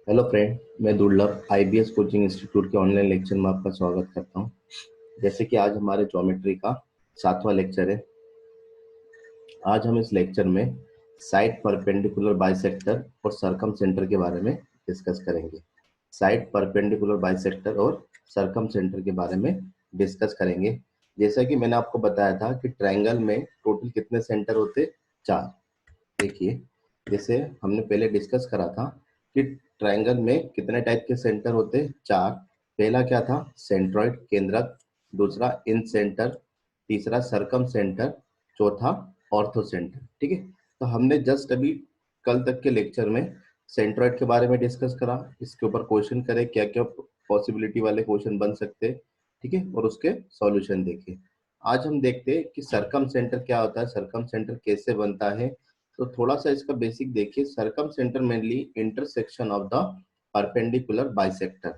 Hello friend, मैं दुर्लभ IBS coaching institute के ऑनलाइन लेक्चर में आपका स्वागत करता हूं। जैसे कि आज हमारे ज्योमेट्री का 7वां लेक्चर है। आज हम इस लेक्चर में साइड परपेंडिकुलर बाइसेक्टर और सरकम सेंटर के बारे में डिस्कस करेंगे। साइड परपेंडिकुलर बाइसेक्टर और सरकम सेंटर के बारे में डिस्कस करेंगे। जैसा कि मैंने आपको बताया था कि ट्रायंगल में टोटल कितने सेंटर होते? 4। देखिए, जैसे हमने पहले डिस्कस करा था कि ट्रायंगल में कितने टाइप के सेंटर होते? 4। पहला क्या था? सेंट्रॉइड, केंद्रक। दूसरा इन सेंटर। तीसरा सरकम सेंटर। चौथा ऑर्थो सेंटर। ठीक है, तो हमने जस्ट अभी कल तक के लेक्चर में सेंट्रॉइड के बारे में डिस्कस करा, इसके ऊपर क्वेश्चन करे, क्या क्या पॉसिबिलिटी वाले क्वेश्चन बन सकते हैं। ठीक है, और उसके सॉल्यूशन देखे। आज हम देखते हैं कि सरकम सेंटर क्या होता है, सरकम सेंटर कैसे बनता है। तो थोड़ा सा इसका बेसिक देखिए। Circumcentre mainly intersection of the perpendicular bisector,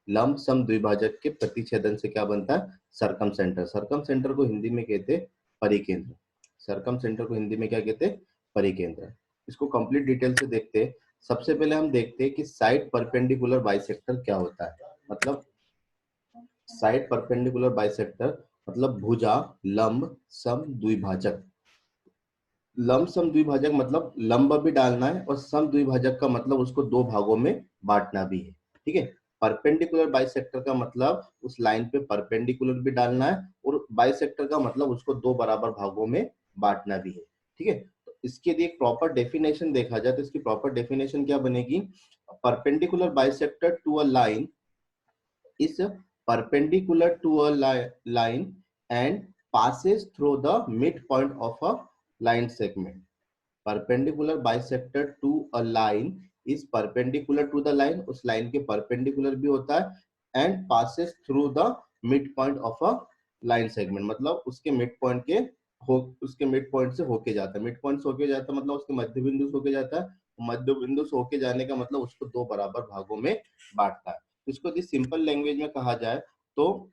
लंब सम द्विभाजक के प्रतिच्छेदन से क्या बनता है? सरकम सेंटर। सरकम सेंटर को हिंदी में कहते हैं परिकेंद्र। सरकम सेंटर को हिंदी में क्या कहते हैं? परिकेंद्र। इसको कंप्लीट डिटेल से देखते हैं। सबसे पहले हम देखते हैं कि साइड परपेंडिकुलर बाइसेक्टर क्या होता है। मतलब साइड परपेंडिकुलर बाइसेक्टर मतलब भुजा लंब सम द्विभाजक। लंब सम द्विभाजक मतलब लंब भी डालना है, और सम द्विभाजक का मतलब उसको दो भागों में बांटना भी है। ठीक है, परपेंडिकुलर बाइसेक्टर का मतलब उस लाइन पे परपेंडिकुलर भी डालना है, और बाइसेक्टर का मतलब उसको दो बराबर भागों में बांटना भी है। ठीक है, तो इसके लिए एक प्रॉपर डेफिनेशन देखा जाए तो इसकी प्रॉपर डेफिनेशन क्या बनेगी? Perpendicular bisector to a line is perpendicular to a line and passes through the midpoint of a line segment. Perpendicular bisector to a line is perpendicular to the line, उस line के perpendicular भी होता है, and passes through the midpoint of a line segment मतलब उसके mid point के उसके mid point से होके जाता है। मिड पॉइंट से होके जाता है मतलब उसके मध्य बिंदु से होके जाता है। मध्य बिंदु से होके जाने का मतलब उसको दो बराबर भागों में बांटता है। इसको यदि सिंपल लैंग्वेज में कहा जाए तो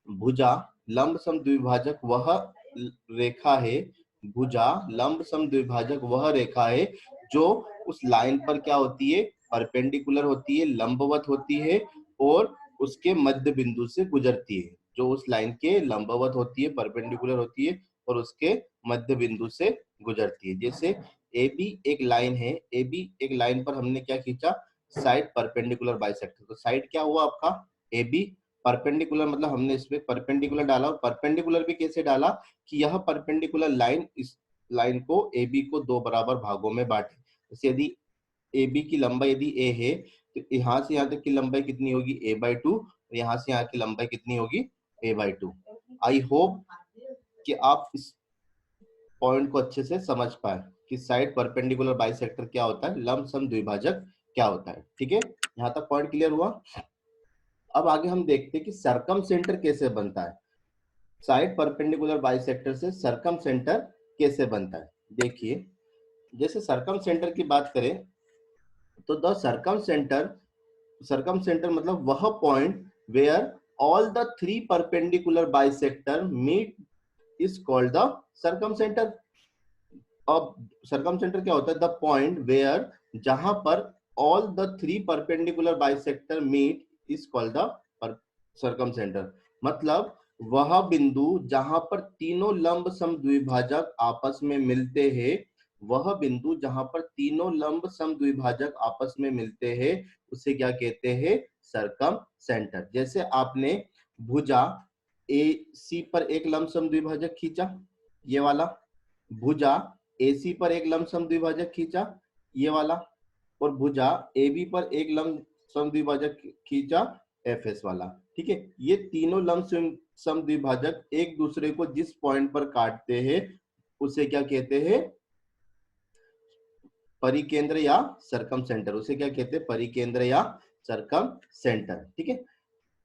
भुजा लंब सम द्विभाजक वह रेखा है। भुजा लंब सम द्विभाजक वह रेखा है जो उस लाइन पर क्या होती है? परपेंडिकुलर होती है, लंबवत होती है, और उसके मध्य बिंदु से गुजरती है। जो उस लाइन के लंबवत होती है, परपेंडिकुलर होती है, और उसके मध्य बिंदु से गुजरती है। जैसे ए बी एक लाइन है, ए बी एक लाइन पर हमने क्या खींचा? Side perpendicular bisector. तो साइड क्या हुआ आपका? A B. परपेंडिकुलर मतलब हमने इसमें परपेंडिकुलर डाला, और परपेंडिकुलर भी कैसे डाला कि यह परपेंडिकुलर लाइन इस लाइन को ए बी को दो बराबर भागों में बांटे। जैसे यदि ए बी की लंबाई यदि ए है तो यहाँ से यहाँ तक की लंबाई कितनी होगी? ए बाई टू। और यहाँ से यहाँ की लंबाई कितनी होगी? ए बाई टू। आई होप कि आप इस पॉइंट को अच्छे से समझ पाए कि साइड परपेंडिकुलर बाइसेक्टर क्या होता है, लंब सम द्विभाजक क्या होता है। ठीक है, यहाँ तक पॉइंट क्लियर हुआ। अब आगे हम देखते हैं कि सरकम सेंटर कैसे बनता है। साइड परपेंडिकुलर बाइसेक्टर से सरकम सेंटर कैसे बनता है? देखिए, जैसे सरकम सेंटर की बात करें तो द सरकम सेंटर मतलब वह point where all the three perpendicular bisector meet is called the circumcentre. अब सरकम सेंटर क्या होता है? द पॉइंट वेयर जहां पर all the three perpendicular bisector meet is called the circumcentre. मतलब वह बिंदु जहां पर तीनों लंब सम द्विभाजक आपस में मिलते हैं, वह बिंदु जहां पर तीनों लंब सम द्विभाजक आपस में मिलते हैं उसे क्या कहते हैं? सरकम सेंटर। जैसे आपने भुजा ए सी पर एक लंब सम द्विभाजक खींचा, ये वाला। भुजा AC पर एक लंबसम द्विभाजक खींचा, ये वाला। और भुजा AB पर एक लंबसम द्विभाजक खींचा, FS वाला। ठीक है, ये तीनों लंबसम द्विभाजक एक दूसरे को जिस पॉइंट पर काटते हैं उसे क्या कहते हैं? परिकेंद्र या सरकम सेंटर। उसे क्या कहते हैं? परिकेंद्र या सरकम सेंटर। ठीक है,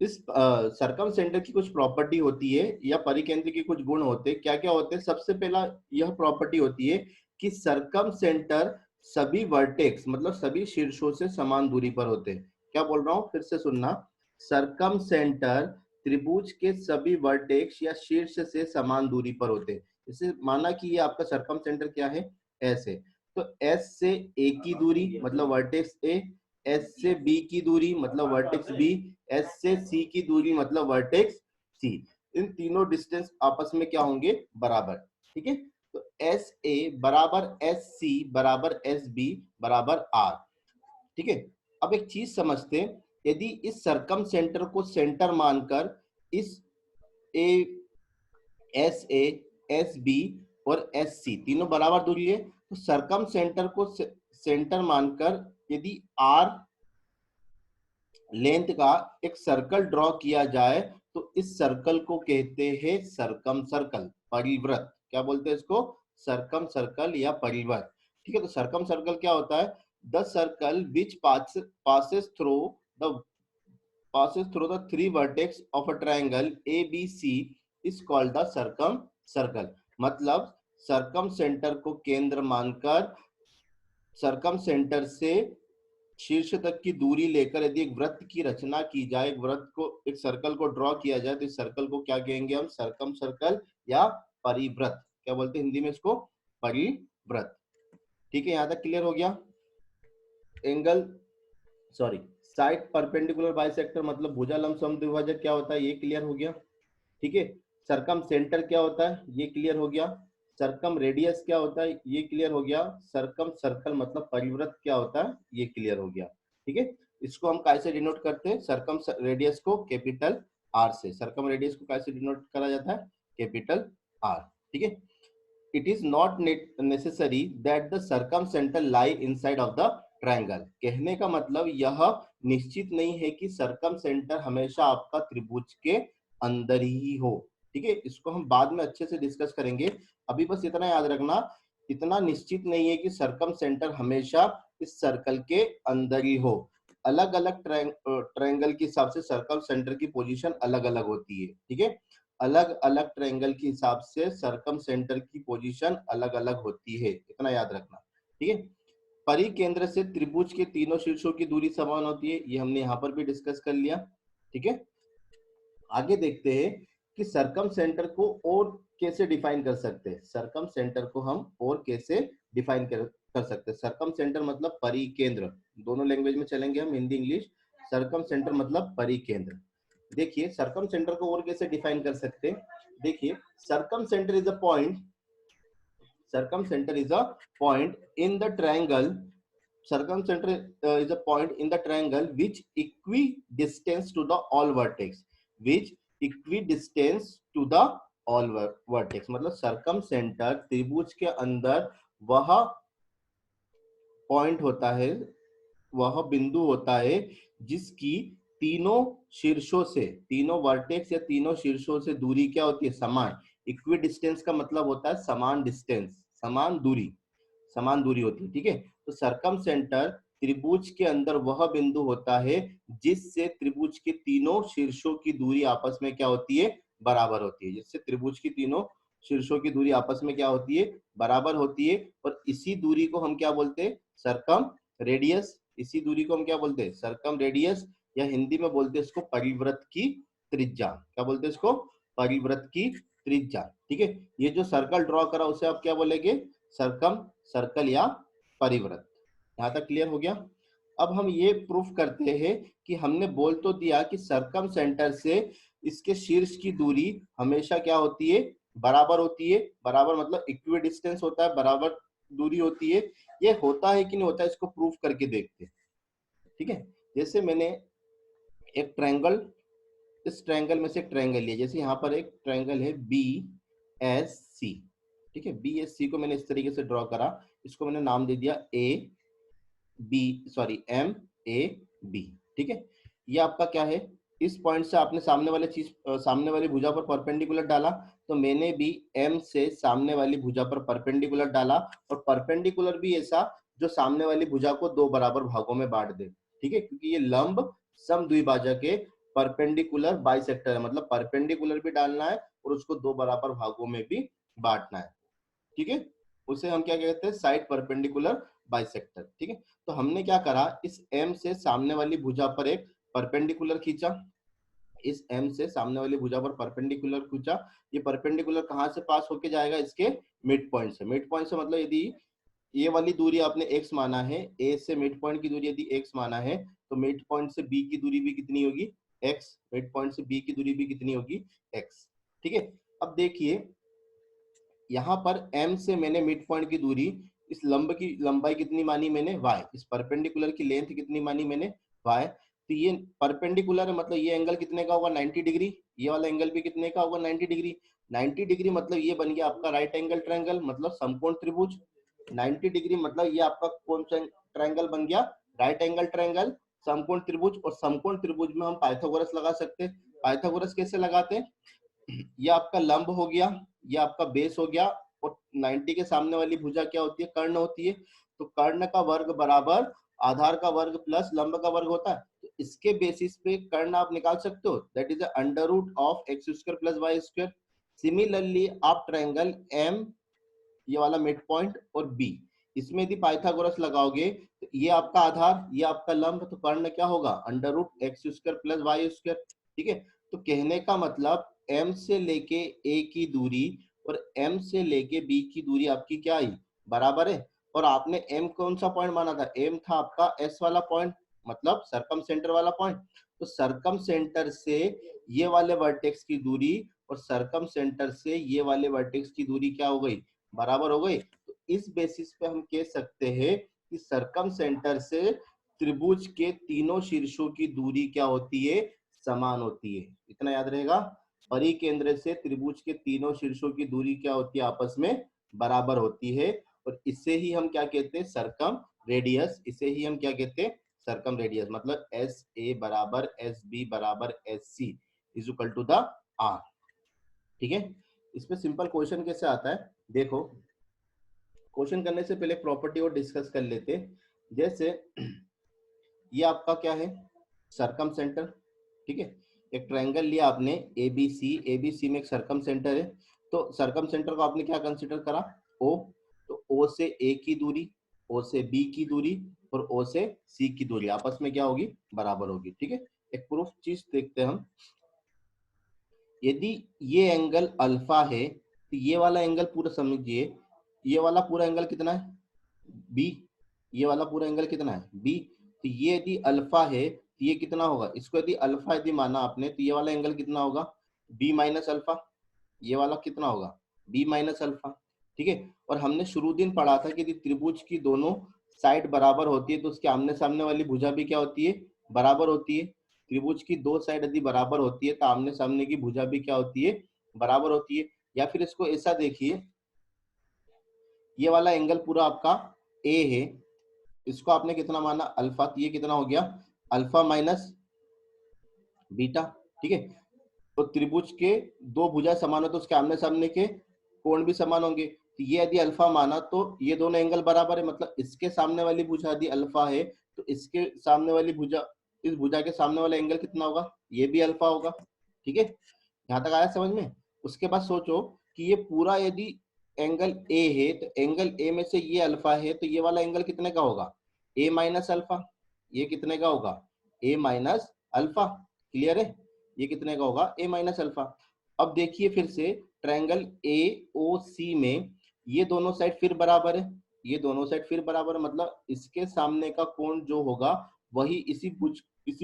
इस सरकम सेंटर की कुछ प्रॉपर्टी होती है या परिकेंद्र के कुछ गुण होते हैं। क्या क्या होते हैं? सबसे पहला यह प्रॉपर्टी होती है कि सरकम सेंटर सभी वर्टेक्स मतलब सभी शीर्षों से समान दूरी पर होते हैं। क्या बोल रहा हूं, फिर से सुनना। सरकम सेंटर त्रिभुज के सभी वर्टेक्स या शीर्ष से समान दूरी पर होते हैं। जैसे माना कि ये आपका सरकम सेंटर क्या है? एस है, तो एस से ए की दूरी मतलब वर्टेक्स ए, एस से बी की दूरी मतलब वर्टेक्स बी, एस से सी की दूरी मतलब वर्टेक्स सी, इन तीनों डिस्टेंस आपस में क्या होंगे, बराबर। ठीक है, तो एस ए बराबर एस सी बराबर एस बी बराबर आर। ठीक है, अब एक चीज समझते हैं, यदि इस सरकम सेंटर को सेंटर मानकर इस ए, एस ए, एस बी और एस सी तीनों बराबर दूरी है, तो सरकम सेंटर को सेंटर मानकर यदि आर लेंथ का एक सर्कल ड्रॉ किया जाए तो इस सर्कल को कहते हैं सरकम सर्कल, परिव्रत। क्या बोलते हैं इसको, सरकम सर्कल या परिव्रत। ठीक है, तो सरकम सर्कल क्या होता है, the circle which passes through the three vertex of a triangle ABC is called the circum मतलब सरकम सेंटर को केंद्र मानकर सरकम सेंटर से शीर्ष तक की दूरी लेकर यदि एक वृत्त की रचना की जाए, एक वृत्त को, एक सर्कल को ड्रॉ किया जाए, तो इस सर्कल को क्या कहेंगे हम, सरकम सर्कल या परिव्रत। क्या बोलते हैं हिंदी में इसको, परिव्रत। ठीक है, यहां तक क्लियर हो गया। Angle sorry side perpendicular bisector मतलब भुजा लंब समद्विभाजक क्या होता है, ये क्लियर हो गया। ठीक है, सरकम सेंटर क्या होता है, ये क्लियर हो गया। सरकम रेडियस क्या होता है, ये क्लियर हो गया। सरकम सर्कल मतलब परिव्रत क्या होता है, ये क्लियर हो गया। ठीक है, इसको हम कैसे डिनोट करते हैं, सरकम रेडियस को कैपिटल आर से। सरकम रेडियस को कैसे डिनोट करा जाता है, कैपिटल आर। ठीक है, it is not necessary that the circumcentre lie inside of the triangle. कहने का मतलब यह निश्चित नहीं है कि सरकम सेंटर हमेशा आपका त्रिभुज के अंदर ही हो। ठीक है, इसको हम बाद में अच्छे से डिस्कस करेंगे, अभी बस इतना याद रखना, इतना निश्चित नहीं है कि सरकम सेंटर हमेशा इस सर्कल के अंदर ही हो। अलग अलग ट्रायंगल के हिसाब से सर्कल सेंटर की पोजीशन अलग अलग होती है। ठीक है, अलग अलग ट्रायंगल के हिसाब से सरकम सेंटर की पोजीशन अलग अलग होती है, इतना याद रखना। ठीक है, परिकेंद्र से त्रिभुज के तीनों शीर्षों की दूरी समान होती है, ये हमने यहाँ पर भी डिस्कस कर लिया। ठीक है, आगे देखते हैं कि सरकम सेंटर को और कैसे डिफाइन कर सकते हैं। सरकम सेंटर को हम और कैसे डिफाइन कर सकते हैं। सरकम सेंटर मतलब परिकेंद्र, दोनों लैंग्वेज में चलेंगे हम, हिंदी इंग्लिश। सरकम सेंटर मतलब परिकेंद्र। देखिए सरकम सेंटर को और कैसे डिफाइन कर सकते हैं। देखिए circumcentre is a point, circum center is a point in the triangle, circum center is a point in the triangle which equidistant to the all vertex, which equidistant to the all vertex मतलब सरकम centre त्रिभुज के अंदर वह point होता है, वह बिंदु होता है जिसकी तीनों शीर्षों से, तीनों वर्टेक्स या तीनों शीर्षों से दूरी क्या होती है, समान। इक्वी डिस्टेंस का मतलब होता है समान डिस्टेंस, समान दूरी, समान दूरी होती है। ठीक है, तो सरकम सेंटर त्रिभुज के अंदर वह बिंदु होता है जिससे त्रिभुज के तीनों शीर्षों की दूरी आपस में क्या होती है, बराबर होती है। जिससे त्रिभुज की तीनों शीर्षों की दूरी आपस में क्या होती है, बराबर होती है। और इसी दूरी को हम क्या बोलते हैं, सरकम रेडियस। इसी दूरी को हम क्या बोलते हैं, सरकम रेडियस, या हिंदी में बोलते हैं इसको परिव्रत की त्रिज्या। क्या बोलते हैं इसको, परिव्रत की त्रिज्या। ठीक है, ये जो सर्कल ड्रॉ करा उसे आप क्या बोलेंगे, सरकम सर्कल या परिव्रत। यहां तक क्लियर हो गया। अब हम ये प्रूफ करते हैं कि हमने बोल तो दिया कि सरकम सेंटर से इसके शीर्ष की दूरी हमेशा क्या होती है, बराबर होती है। बराबर मतलब इक्वी डिस्टेंस होता है, बराबर दूरी होती है। ये होता है कि नहीं होता है, इसको प्रूफ करके देखते हैं। ठीक है, जैसे मैंने एक ट्रायंगल, इस ट्रायंगल में से एक ट्रायंगल लिया, जैसे यहाँ पर एक ट्रायंगल है बी एस सी। ठीक है, बी एस सी को मैंने इस तरीके से ड्रॉ करा, इसको मैंने नाम दे दिया A B, sorry M A B. ठीक है, ये आपका क्या है, इस पॉइंट से आपने सामने वाले चीज, सामने वाली भुजा पर परपेंडिकुलर डाला, तो मैंने भी एम से सामने वाली भुजा पर परपेंडिकुलर डाला। और परपेंडिकुलर भी ऐसा जो सामने वाली भुजा को दो बराबर भागों में बांट दे। ठीक है, क्योंकि ये लंब समद्विभाजक के परपेंडिकुलर बाइसेक्टर है, मतलब परपेंडिकुलर भी डालना है और उसको दो बराबर भागों में भी बांटना है। ठीक है, उसे हम क्या कहते हैं, साइड परपेंडिकुलर बाइसेक्टर। ठीक है, तो हमने क्या करा, इस एम से सामने वाली भुजा पर एक परपेंडिकुलर खींचा, इस एम से सामने वाली भुजा पर परपेंडिकुलर खींचा। ये परपेंडिकुलर कहां से पास होके जाएगा, इसके मिड पॉइंट से। मिड पॉइंट से मतलब यदि ये वाली दूरी आपने x माना है, a से मिड पॉइंट की दूरी यदि x माना है तो मिड पॉइंट से b की दूरी भी कितनी होगी, x। मिड पॉइंट से b की दूरी भी कितनी होगी, x। ठीक है। अब देखिए यहाँ पर m से मैंने मिड पॉइंट की दूरी, इस लंब की लंबाई कितनी मानी मैंने, y। इस परपेंडिकुलर की लेंथ कितनी मानी मैंने, y। तो ये परपेंडिकुलर है, मतलब ये एंगल कितने का होगा, 90 डिग्री। ये वाला एंगल भी कितने का होगा, 90 डिग्री। 90 डिग्री मतलब ये बन गया आपका राइट एंगल ट्रायंगल, मतलब समकोण त्रिभुज। 90 डिग्री मतलब ये आपका कौन सा ट्रायंगल बन गया, राइट एंगल ट्रायंगल, समकोण त्रिभुज। और समकोण त्रिभुज में हम पाइथागोरस लगा सकते हैं। पाइथागोरस कैसे लगाते हैं, ये आपका लंब हो गया, ये आपका बेस हो गया, और 90 के सामने वाली भुजा क्या होती है, कर्ण होती है। तो कर्ण का वर्ग बराबर आधार का वर्ग प्लस लंब का वर्ग होता है। तो इसके बेसिस पे कर्ण आप निकाल सकते हो, that is under root of X square plus Y square. Similarly आप ट्रायंगल एम, ये वाला मिड पॉइंट, और बी, इसमें यदि पाइथागोरस लगाओगे तो ये आपका आधार, ये आपका लंब, तो कर्ण क्या होगा, under root X square plus Y square. ठीक है। तो कहने का मतलब m से लेके a की दूरी और m से लेके b की दूरी आपकी क्या आई, बराबर है। और आपने m कौन सा पॉइंट माना था, m था आपका s वाला पॉइंट, मतलब सरकम सेंटर वाला पॉइंट। तो सरकम सेंटर से ये वाले वर्टेक्स की दूरी और सरकम सेंटर से ये वाले वर्टेक्स की दूरी क्या हो गई, बराबर हो गई। तो इस बेसिस पे हम कह सकते हैं कि सरकम सेंटर से त्रिभुज के तीनों शीर्षों की दूरी क्या होती है, समान होती है। इतना याद रहेगा, परिकेंद्र से त्रिभुज के तीनों शीर्षों की दूरी क्या होती है, आपस में बराबर होती है। और इसे ही हम क्या कहते हैं, सरकम रेडियस। इसे ही हम क्या कहते हैं, सरकम रेडियस। मतलब एस ए बराबर एस बी बराबर S C is equal to the R. ठीक है। इसमें सिंपल क्वेश्चन कैसे आता है, देखो क्वेश्चन करने से पहले प्रॉपर्टी और डिस्कस कर लेते। जैसे ये आपका क्या है, सरकम सेंटर। ठीक है। एक ट्रायंगल लिया आपने एबीसी, एबीसी में एक सरकम सेंटर है। तो सरकम सेंटर को आपने क्या कंसीडर करा, ओ। तो ओ से ए की दूरी, ओ से बी की दूरी और ओ से सी की दूरी आपस में क्या होगी, बराबर होगी। ठीक है। एक प्रूफ चीज देखते हैं हम। यदि ये एंगल अल्फा है तो ये वाला एंगल पूरा समझिए, ये वाला पूरा एंगल कितना है, बी। ये वाला पूरा एंगल कितना है, बी। तो ये यदि अल्फा है तो ये कितना होगा, इसको यदि अल्फा यदि माना आपने तो ये वाला एंगल कितना होगा, बी माइनस अल्फा। ये वाला कितना होगा, बी माइनस अल्फा। ठीक है। और हमने शुरू दिन पढ़ा था कि यदि त्रिभुज की दोनों साइड बराबर होती है तो उसके आमने सामने वाली भुजा भी क्या होती है, बराबर होती है। त्रिभुज की दो साइड यदि बराबर होती है तो आमने सामने की भुजा भी क्या होती है, बराबर होती है। या फिर इसको ऐसा देखिए, ये वाला एंगल पूरा आपका ए है, इसको आपने कितना माना, अल्फा। तो ये कितना हो गया, अल्फा माइनस बीटा। ठीक है। तो त्रिभुज के दो भुजा समान हो तो उसके आमने सामने के कोण भी समान होंगे। तो ये यदि अल्फा माना तो ये दोनों एंगल बराबर है, मतलब इसके सामने वाली भुजा यदि अल्फा है तो इसके सामने वाली भुजा, इस भुजा के सामने वाला एंगल कितना होगा, ये भी अल्फा होगा। ठीक है। यहाँ तक आया समझ में। उसके बाद सोचो कि ये पूरा यदि एंगल ए है तो एंगल ए में से ये अल्फा है तो ये वाला एंगल कितने का होगा, ए माइनस अल्फा। ये कितने का होगा, ए माइनस अल्फा। क्लियर है, ये कितने का होगा, ए माइनस अल्फा। अब देखिए फिर से ट्रायंगल ए ओ सी में ये दोनों साइड फिर बराबर है, ये दोनों साइड फिर बराबर है, मतलब इसके सामने का कोण जो होगा वही इसी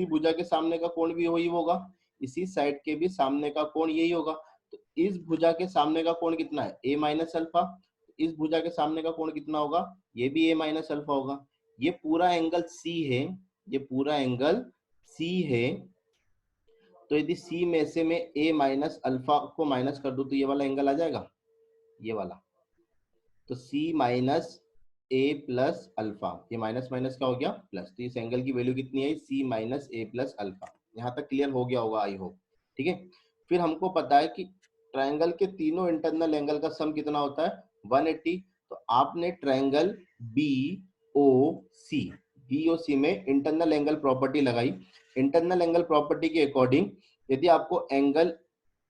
भुजा के सामने का कोण भी वही होगा, इसी साइड के भी सामने का कोण यही होगा। तो इस भुजा के सामने का कोण कितना है, ए माइनस अल्फा। इस भुजा के सामने का कोण कितना होगा, ये भी ए माइनस अल्फा होगा। ये पूरा एंगल सी है, ये पूरा एंगल सी है। तो यदि सी में से मैं ए माइनस अल्फा को माइनस कर दूं तो ये वाला एंगल आ जाएगा, ये वाला। तो सी माइनस ए प्लस अल्फा, ये माइनस माइनस क्या हो गया, प्लस। तो इस एंगल की वैल्यू कितनी है, सी माइनस ए प्लस अल्फा। यहाँ तक क्लियर हो गया होगा आई होप। ठीक है। फिर हमको पता है कि ट्रायंगल के तीनों इंटरनल एंगल का सम कितना होता है, 180। तो आपने ट्रायंगल बी ओ सी, बी ओ सी में इंटरनल एंगल प्रॉपर्टी लगाई। इंटरनल एंगल प्रॉपर्टी के अकॉर्डिंग यदि आपको एंगल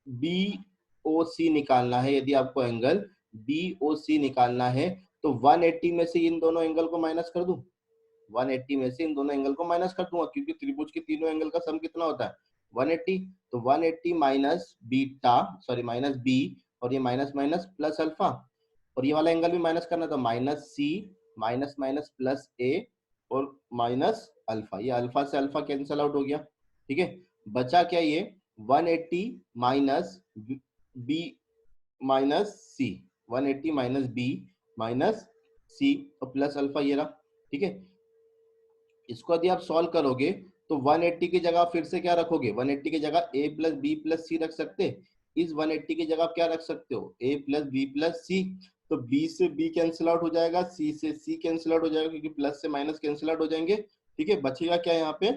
बी ओ सी निकालना है, यदि आपको एंगल बी ओ सी निकालना है तो 180 में से इन दोनों एंगल को माइनस कर दूं, 180 में से इन दोनों एंगल को माइनस कर दूंगा, क्योंकि त्रिभुज के तीनों एंगल का सम कितना होता है, 180। तो 180 minus beta, sorry minus B, और ये माइनस माइनस प्लस अल्फा, और ये वाला एंगल भी माइनस करना, तो माइनस सी माइनस माइनस प्लस ए और माइनस अल्फा, ये अल्फा से अल्फा कैंसल आउट हो गया, ठीक है। बचा क्या ये 180 माइनस बी माइनस सी, 180 माइनस बी माइनस सी और प्लस अल्फा ये रहा, ठीक है। इसको यदि आप सॉल्व करोगे तो 180 की जगह फिर से क्या रखोगे, 180 की जगह a प्लस बी प्लस सी रख सकते, इस 180 की जगह आप क्या रख सकते हो, a प्लस बी प्लस सी। तो b से b कैंसिल आउट हो जाएगा, c से c कैंसिल आउट हो जाएगा, क्योंकि प्लस से माइनस कैंसिल आउट हो जाएंगे, ठीक है। बचेगा क्या यहाँ पे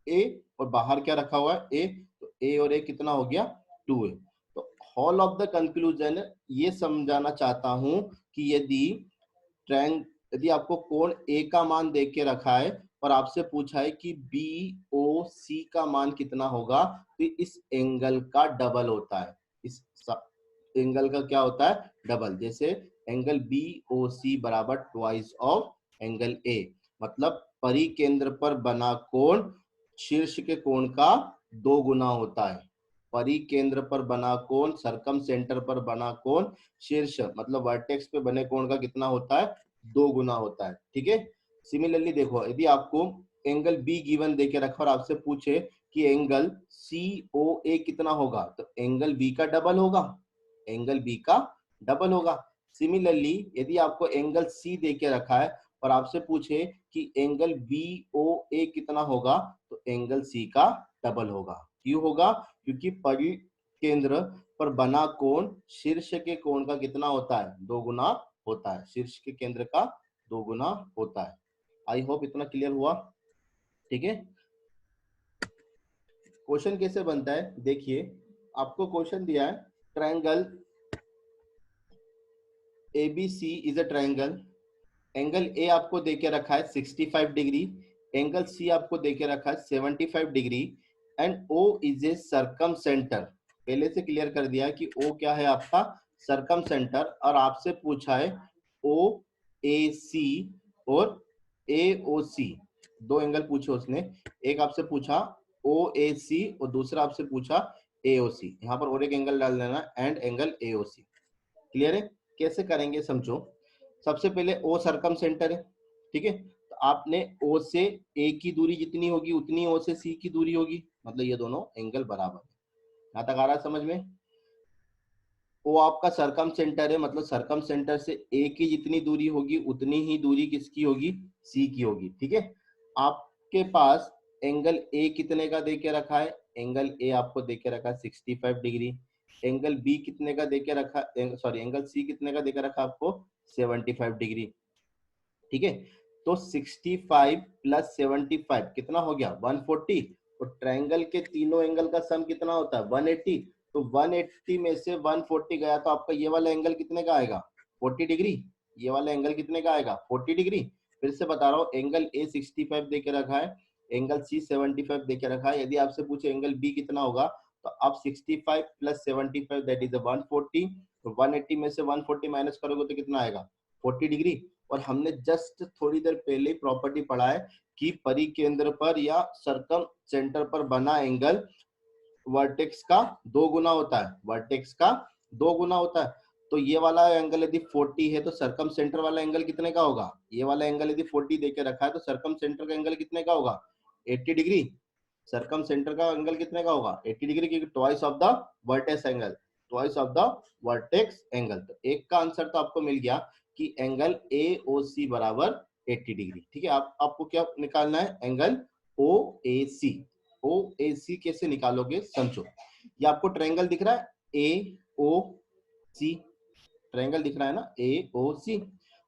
a और बाहर क्या रखा हुआ है a, तो a और a कितना हो गया 2a। तो होल ऑफ द कंक्लूजन ये समझाना चाहता हूं कि यदि आपको कोण ए का मान देख के रखा है और आपसे पूछा है कि बी ओ सी का मान कितना होगा, तो इस एंगल का डबल होता है, इस एंगल का क्या होता है डबल। जैसे एंगल बी ओ सी बराबर ट्वाइस ऑफ एंगल ए, मतलब परिकेंद्र पर बना कोण शीर्ष के कोण का 2 गुना होता है। परिकेंद्र पर बना कोण, सरकम सेंटर पर बना कोण शीर्ष मतलब वर्टेक्स पे बने कोण का कितना होता है 2 गुना होता है, ठीक है। सिमिलरली देखो, यदि आपको एंगल बी गिवन देके रखा और आपसे पूछे कि एंगल सी ओ ए कितना होगा, तो एंगल बी का डबल होगा, एंगल बी का डबल होगा। सिमिलरली यदि आपको एंगल सी देके रखा है और आपसे पूछे कि एंगल बी ओ ए कितना होगा, तो एंगल सी का डबल होगा। क्यों होगा, क्योंकि परिकेंद्र पर बना कोण शीर्ष के कोण का कितना होता है 2 गुना होता है, शीर्ष के केंद्र का 2 गुना होता है। आई होप इतना क्लियर हुआ, ठीक है। क्वेश्चन कैसे बनता है, देखिए आपको क्वेश्चन दिया है triangle ABC is a triangle, angle A आपको देके रखा है 65 डिग्री, एंगल सी आपको देके रखा है 75 degree and O is a circumcentre. पहले से क्लियर कर दिया कि ओ क्या है आपका सरकम सेंटर, और आपसे पूछा है ओ ए सी और ए ओ सी, 2 एंगल पूछे उसने, एक आपसे पूछा ओ ए सी और दूसरा आपसे पूछा ए ओ सी। यहाँ पर और एक एंगल डाल देना and angle A O C. Clear है, कैसे करेंगे समझो। सबसे पहले ओ सरकम सेंटर है, ठीक है। तो आपने ओ से ए की दूरी जितनी होगी उतनी ओ से सी की दूरी होगी, मतलब ये दोनों एंगल बराबर है। यहाँ तक आ रहा है समझ में। ओ आपका सरकम सेंटर है, मतलब सरकम सेंटर से ए की जितनी दूरी होगी उतनी ही दूरी किसकी होगी सी की होगी, ठीक है। आपके पास एंगल ए कितने का देके रखा है, एंगल ए आपको देके रखा है 65 डिग्री, एंगल बी कितने का देके रखा, सॉरी एंगल सी कितने का देके रखा आपको 75 डिग्री, ठीक है। तो 65 प्लस 75 कितना हो गया 140, और ट्रायंगल के तीनों एंगल का सम कितना होता है 180, तो 180 में से 140 गया तो आपका ये वाला एंगल कितने का आएगा 40 डिग्री, ये वाला एंगल कितने का आएगा 40 डिग्री। फिर से बता रहा हूँ, एंगल ए 65 देके रखा है, एंगल सी 75 देके रखा है। यदि आपसे पूछे एंगल बी कितना होगा, तो आप 65 प्लस 75 दैट इज 140, तो 180 में से 140 माइनस करोगे तो कितना आएगा 40 डिग्री। और हमने जस्ट थोड़ी देर पहले प्रॉपर्टी पढ़ा है कि परिकेंद्र पर या सर्कम सेंटर पर बना एंगल वर्टेक्स का 2 गुना होता है, वर्टेक्स का 2 गुना होता है। तो ये वाला एंगल यदि 40 है तो सरकम सेंटर वाला एंगल कितने का होगा, ये वाला एंगल यदि 40 देके रखा है तो सरकम सेंटर का एंगल कितने का होगा 80 डिग्री। सरकम सेंटर का एंगल कितने का होगा 80 डिग्री, क्योंकि twice of the vertex angle, twice of the vertex angle. तो एक का आंसर तो आपको मिल गया कि एंगल ए ओ सी बराबर 80 डिग्री, ठीक है। आपको क्या निकालना है एंगल ओ ए सी। ओ ए सी कैसे निकालोगे समझो, ये आपको ट्रायंगल दिख रहा है ए ओ सी, ट्रायंगल दिख रहा है ना ए ओ सी।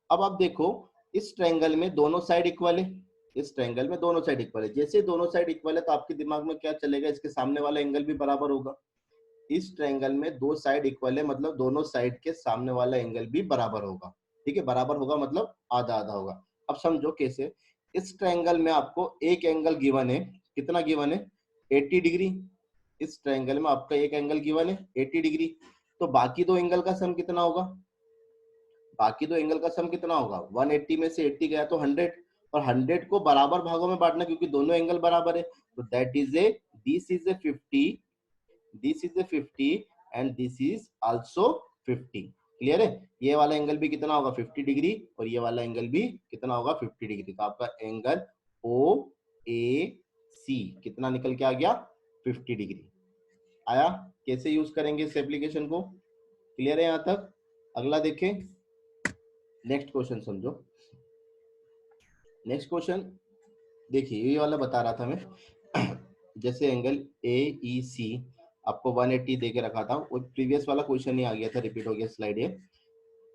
अब आप देखो इस ट्रायंगल में दोनों साइड इक्वल है, इस ट्रायंगल में दोनों साइड इक्वल है, जैसे दोनों साइड इक्वल है तो आपके दिमाग में क्या चलेगा, इसके सामने वाला एंगल भी बराबर होगा। इस ट्रायंगल में दो साइड इक्वल है, मतलब दोनों साइड के सामने वाला एंगल भी बराबर होगा, ठीक है। बराबर होगा मतलब आधा आधा होगा। अब समझो कैसे, इस ट्रायंगल में आपको एक एंगल गिवन है, कितना गिवन है 80 डिग्री, इस ट्रायंगल में आपका एक एंगल गिवन है 80 डिग्री। तो बाकी दो एंगल का सम कितना होगा, बाकी दो एंगल का सम कितना होगा 180 में से 80 गया तो 100, और 100 को बराबर भागों में बांटना क्योंकि दोनों एंगल बराबर है। तो that is A this is a 50, this is a 50 and this is also 50, clear है? ये वाला एंगल भी कितना होगा 50 डिग्री और ये वाला एंगल भी कितना होगा 50 डिग्री। तो आपका एंगल ओ ए सी कितना निकल के आ गया 50 डिग्री आया। कैसे यूज करेंगे इस एप्लीकेशन को, क्लियर है यहां तक? अगला देखें, नेक्स्ट क्वेश्चन समझो। नेक्स्ट क्वेश्चन देखिए, ये वाला बता रहा था मैं जैसे एंगल ए ई सी आपको 180 दे के रखा था, वो प्रीवियस वाला क्वेश्चन ही आ गया था, रिपीट हो गया स्लाइड ये।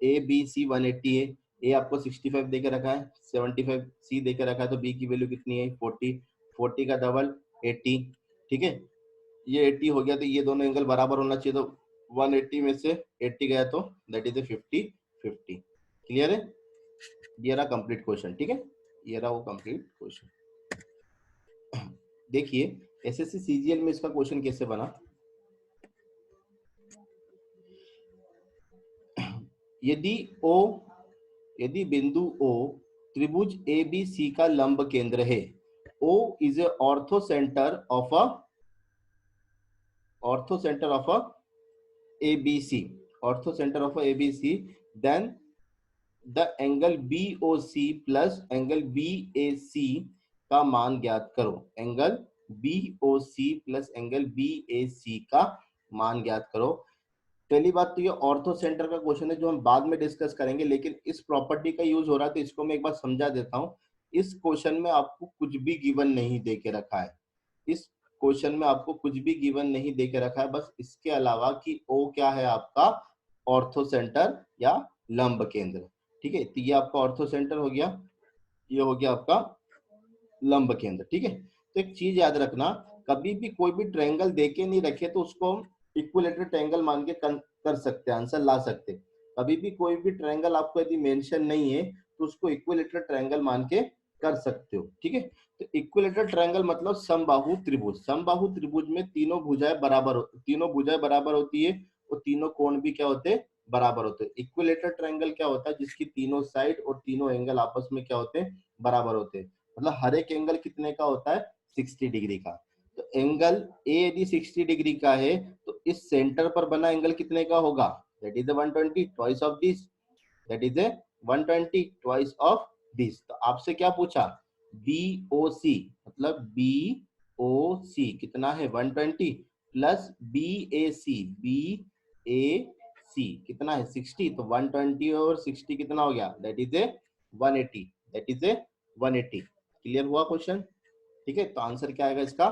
ए बी सी 180 है, ए आपको 65 दे के रखा है, 75 सी दे के रखा है, तो बी की वैल्यू कितनी है 40, 40 का डबल 80, ठीक है। ये 80 हो गया, तो ये दोनों एंगल बराबर होना चाहिए, तो 180 में से 80 गया तो दैट इज ए 50 50। क्लियर है? ये रहा कंप्लीट क्वेश्चन, ठीक है, ये रहा वो कंप्लीट क्वेश्चन। देखिए एसएससी सीजीएल में इसका क्वेश्चन कैसे बना। यदि बिंदु O त्रिभुज ए बी सी का लंब केंद्र है, O is a orthocentre of a ABC, orthocentre of ABC, then the angle BOC plus angle BAC का मान ज्ञात करो। Angle BOC plus angle BAC का मान ज्ञात करो। पहली बात तो ये ऑर्थो सेंटर का क्वेश्चन है जो हम बाद में डिस्कस करेंगे, लेकिन इस प्रॉपर्टी का यूज हो रहा है तो इसको मैं एक बार समझा देता हूँ। इस क्वेश्चन में आपको कुछ भी गिवन नहीं दे के रखा है, इस क्वेश्चन में आपको कुछ भी गिवन नहीं दे के रखा है, बस इसके अलावा कि ओ क्या है आपका ऑर्थो सेंटर या लंब केंद्र, ठीक है। तो ये आपका ऑर्थो सेंटर हो गया, ये हो गया आपका लंब केंद्र, ठीक है। तो एक चीज याद रखना, कभी भी कोई भी ट्रायंगल देके नहीं रखे तो उसको हम इक्विलेटरल ट्रायंगल मान के कर सकते हैं, आंसर ला सकते हैं। कभी भी कोई भी ट्रायंगल आपको यदि मेंशन नहीं है तो उसको इक्विलेटरल ट्रायंगल मान के कर सकते हो, ठीक है। तो इक्विलेटरल ट्रायंगल मतलब समबाहु त्रिभुज। समबाहु त्रिभुज में तीनों भुजाएं बराबर होती है और तीनों कोण भी क्या होते हैं, बराबर होते हैं। इक्विलेटरल ट्रायंगल क्या होता है, जिसकी तीनों साइड और तीनों एंगल आपस में क्या होते हैं, बराबर होते हैं। मतलब हर एक एंगल कितने का होता है, 60 डिग्री का। तो एंगल ए यदि 60 डिग्री का है तो इस सेंटर पर बना एंगल कितने का होगा, that is 120 twice of this, that is A 120 twice of this. तो आपसे क्या पूछा, बी ओ सी, मतलब बी ओ सी कितना है 120 प्लस बी ए सी कितना है 60, तो 120 और 60 कितना हो गया, that is A 180, that is A 180। Clear हुआ क्वेश्चन, ठीक है। तो आंसर क्या आएगा इसका,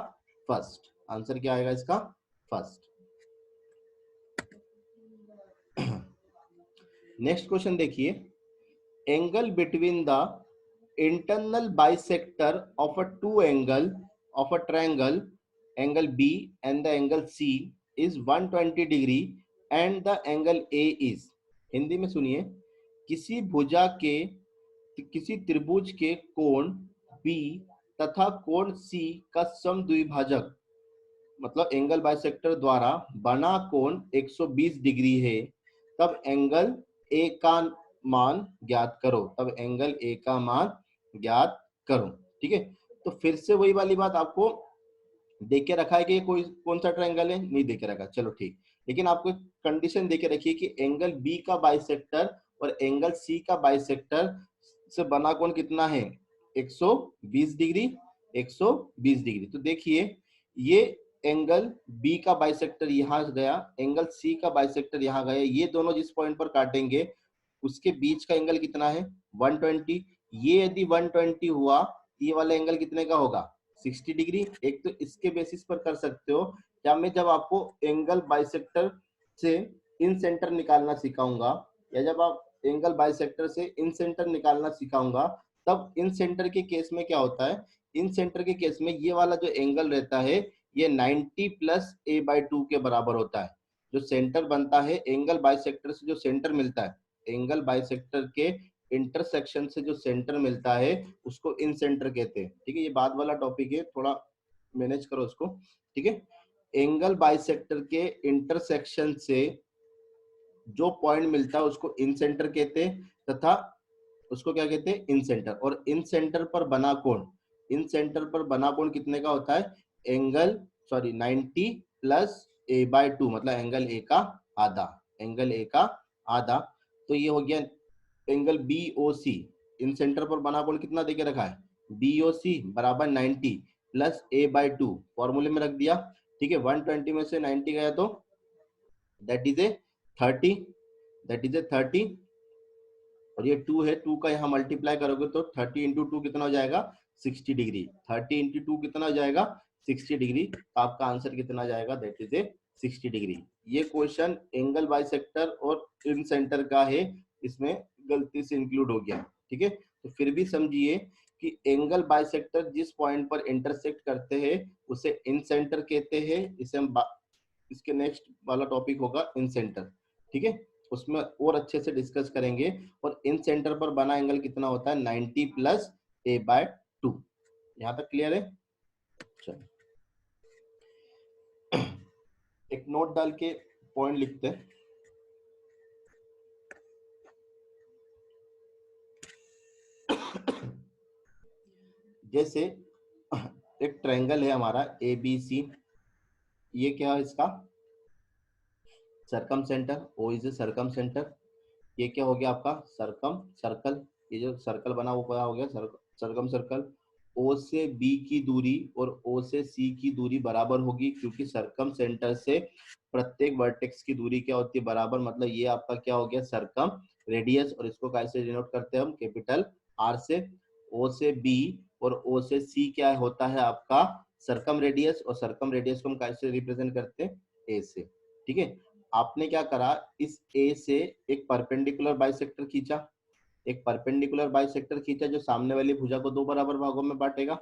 फर्स्ट। आंसर क्या आएगा इसका, फर्स्ट। नेक्स्ट क्वेश्चन देखिए, angle between the internal bisector of a two angle of a triangle एंगल B and the angle C is 120 degree and the angle A is, Hindi में सुनिए, किसी त्रिभुज के कोण B तथा कोण C का समद्विभाजक मतलब एंगल बाइसेक्टर द्वारा बना कोण 120 डिग्री है, तब एंगल ए का मान ज्ञात करो, तब एंगल ए का मान ज्ञात करो, ठीक है। तो फिर से वही वाली बात, आपको देख के रखा है कि कोई कौन सा ट्रायंगल है, नहीं देख के रखा, चलो ठीक, लेकिन आपको कंडीशन देके रखिए कि एंगल बी का बाइसेक्टर और एंगल सी का बाइसेक्टर से बना कोण कितना है 120 डिग्री, 120 डिग्री। तो देखिए ये एंगल बी का बाइसेक्टर यहाँ गया, एंगल सी का बाइसेक्टर यहाँ गया, ये दोनों जिस पॉइंट पर काटेंगे उसके बीच का एंगल कितना है 120। ये यदि 120 हुआ, ये वाला एंगल कितने का होगा 60 डिग्री। एक तो इसके बेसिस पर कर सकते हो, या मैं जब आपको एंगल बाइसेक्टर से इन सेंटर निकालना सिखाऊंगा, या जब आप एंगल बाइसेक्टर से इन सेंटर निकालना सिखाऊंगा, तब इन सेंटर के केस में क्या होता है, इन सेंटर के केस में ये वाला जो एंगल रहता है ये 90 प्लस a/2 के बराबर होता है। जो सेंटर बनता है एंगल बाइसेक्टर से, जो सेंटर मिलता है एंगल बाइसेक्टर के इंटरसेक्शन से जो सेंटर मिलता है उसको इन सेंटर कहते हैं, ठीक है। ये बाद वाला टॉपिक है, थोड़ा मैनेज करो उसको, ठीक है। एंगल बाइसेक्टर के इंटरसेक्शन से जो पॉइंट मिलता है उसको इन सेंटर कहते हैं, तथा उसको क्या कहते हैं, इन सेंटर। और इन सेंटर पर बना कोण, इन सेंटर पर बना कोण कितने का होता है, 90 प्लस a/2 मतलब एंगल ए का आधा, एंगल ए का आधा, तो ये हो गया एंगल बी ओ सी। इन सेंटर पर बना कोण कितना देके रखा है, बी ओ सी बराबर 90 प्लस ए बाई टू, फॉर्मूले में रख दिया। ठीक है, 120 में से 90 गया तो that is A 30, that is ए 30, और ये 2 है, 2 का यहाँ मल्टीप्लाई करोगे तो 30 इंटू टू कितना हो जाएगा 60 डिग्री, 30 इंटू टू कितना हो जाएगा 60 डिग्री। तो आपका आंसर कितना जाएगा, दैट इज ए 60 डिग्री। ये क्वेश्चन एंगल बाइसेक्टर और इन सेंटर का है, इसमें गलती से इंक्लूड हो गया। ठीक है, तो फिर भी समझिए कि एंगल बाइसेक्टर जिस पॉइंट पर इंटरसेक्ट करते हैं उसे इन सेंटर कहते हैं। इसे हम इसके नेक्स्ट वाला टॉपिक होगा इन सेंटर। ठीक है, उसमें और अच्छे से डिस्कस करेंगे। और इन सेंटर पर बना एंगल कितना होता है 90 प्लस ए बाय टू। यहां तक क्लियर है। चलो एक नोट डाल के पॉइंट लिखते हैं। जैसे एक ट्रायंगल है हमारा ए बी सी, ये क्या है इसका circumcentre, O is a circumcentre. ये क्या हो गया आपका सरकम सर्कल, ये जो सर्कल बना वो क्या हो गया सरकम सर्कल। ओ से बी की दूरी और ओ से सी की दूरी बराबर होगी, क्योंकि सरकम सेंटर से प्रत्येक वर्टेक्स की दूरी क्या होती है बराबर, मतलब ये आपका क्या हो गया सरकम रेडियस। और इसको कैसे डिनोट करते हैं हम, कैपिटल आर से। ओ से बी और ओ से सी क्या होता है आपका सरकम रेडियस, और सरकम रेडियस को हम कैसे रिप्रेजेंट करते हैं ए से। ठीक है, आपने क्या करा, इस ए से एक परपेंडिकुलर बाइसेक्टर खींचा, एक परपेंडिकुलर बाइसेक्टर खींचा जो सामने वाली भुजा को दो बराबर भागों में बांटेगा,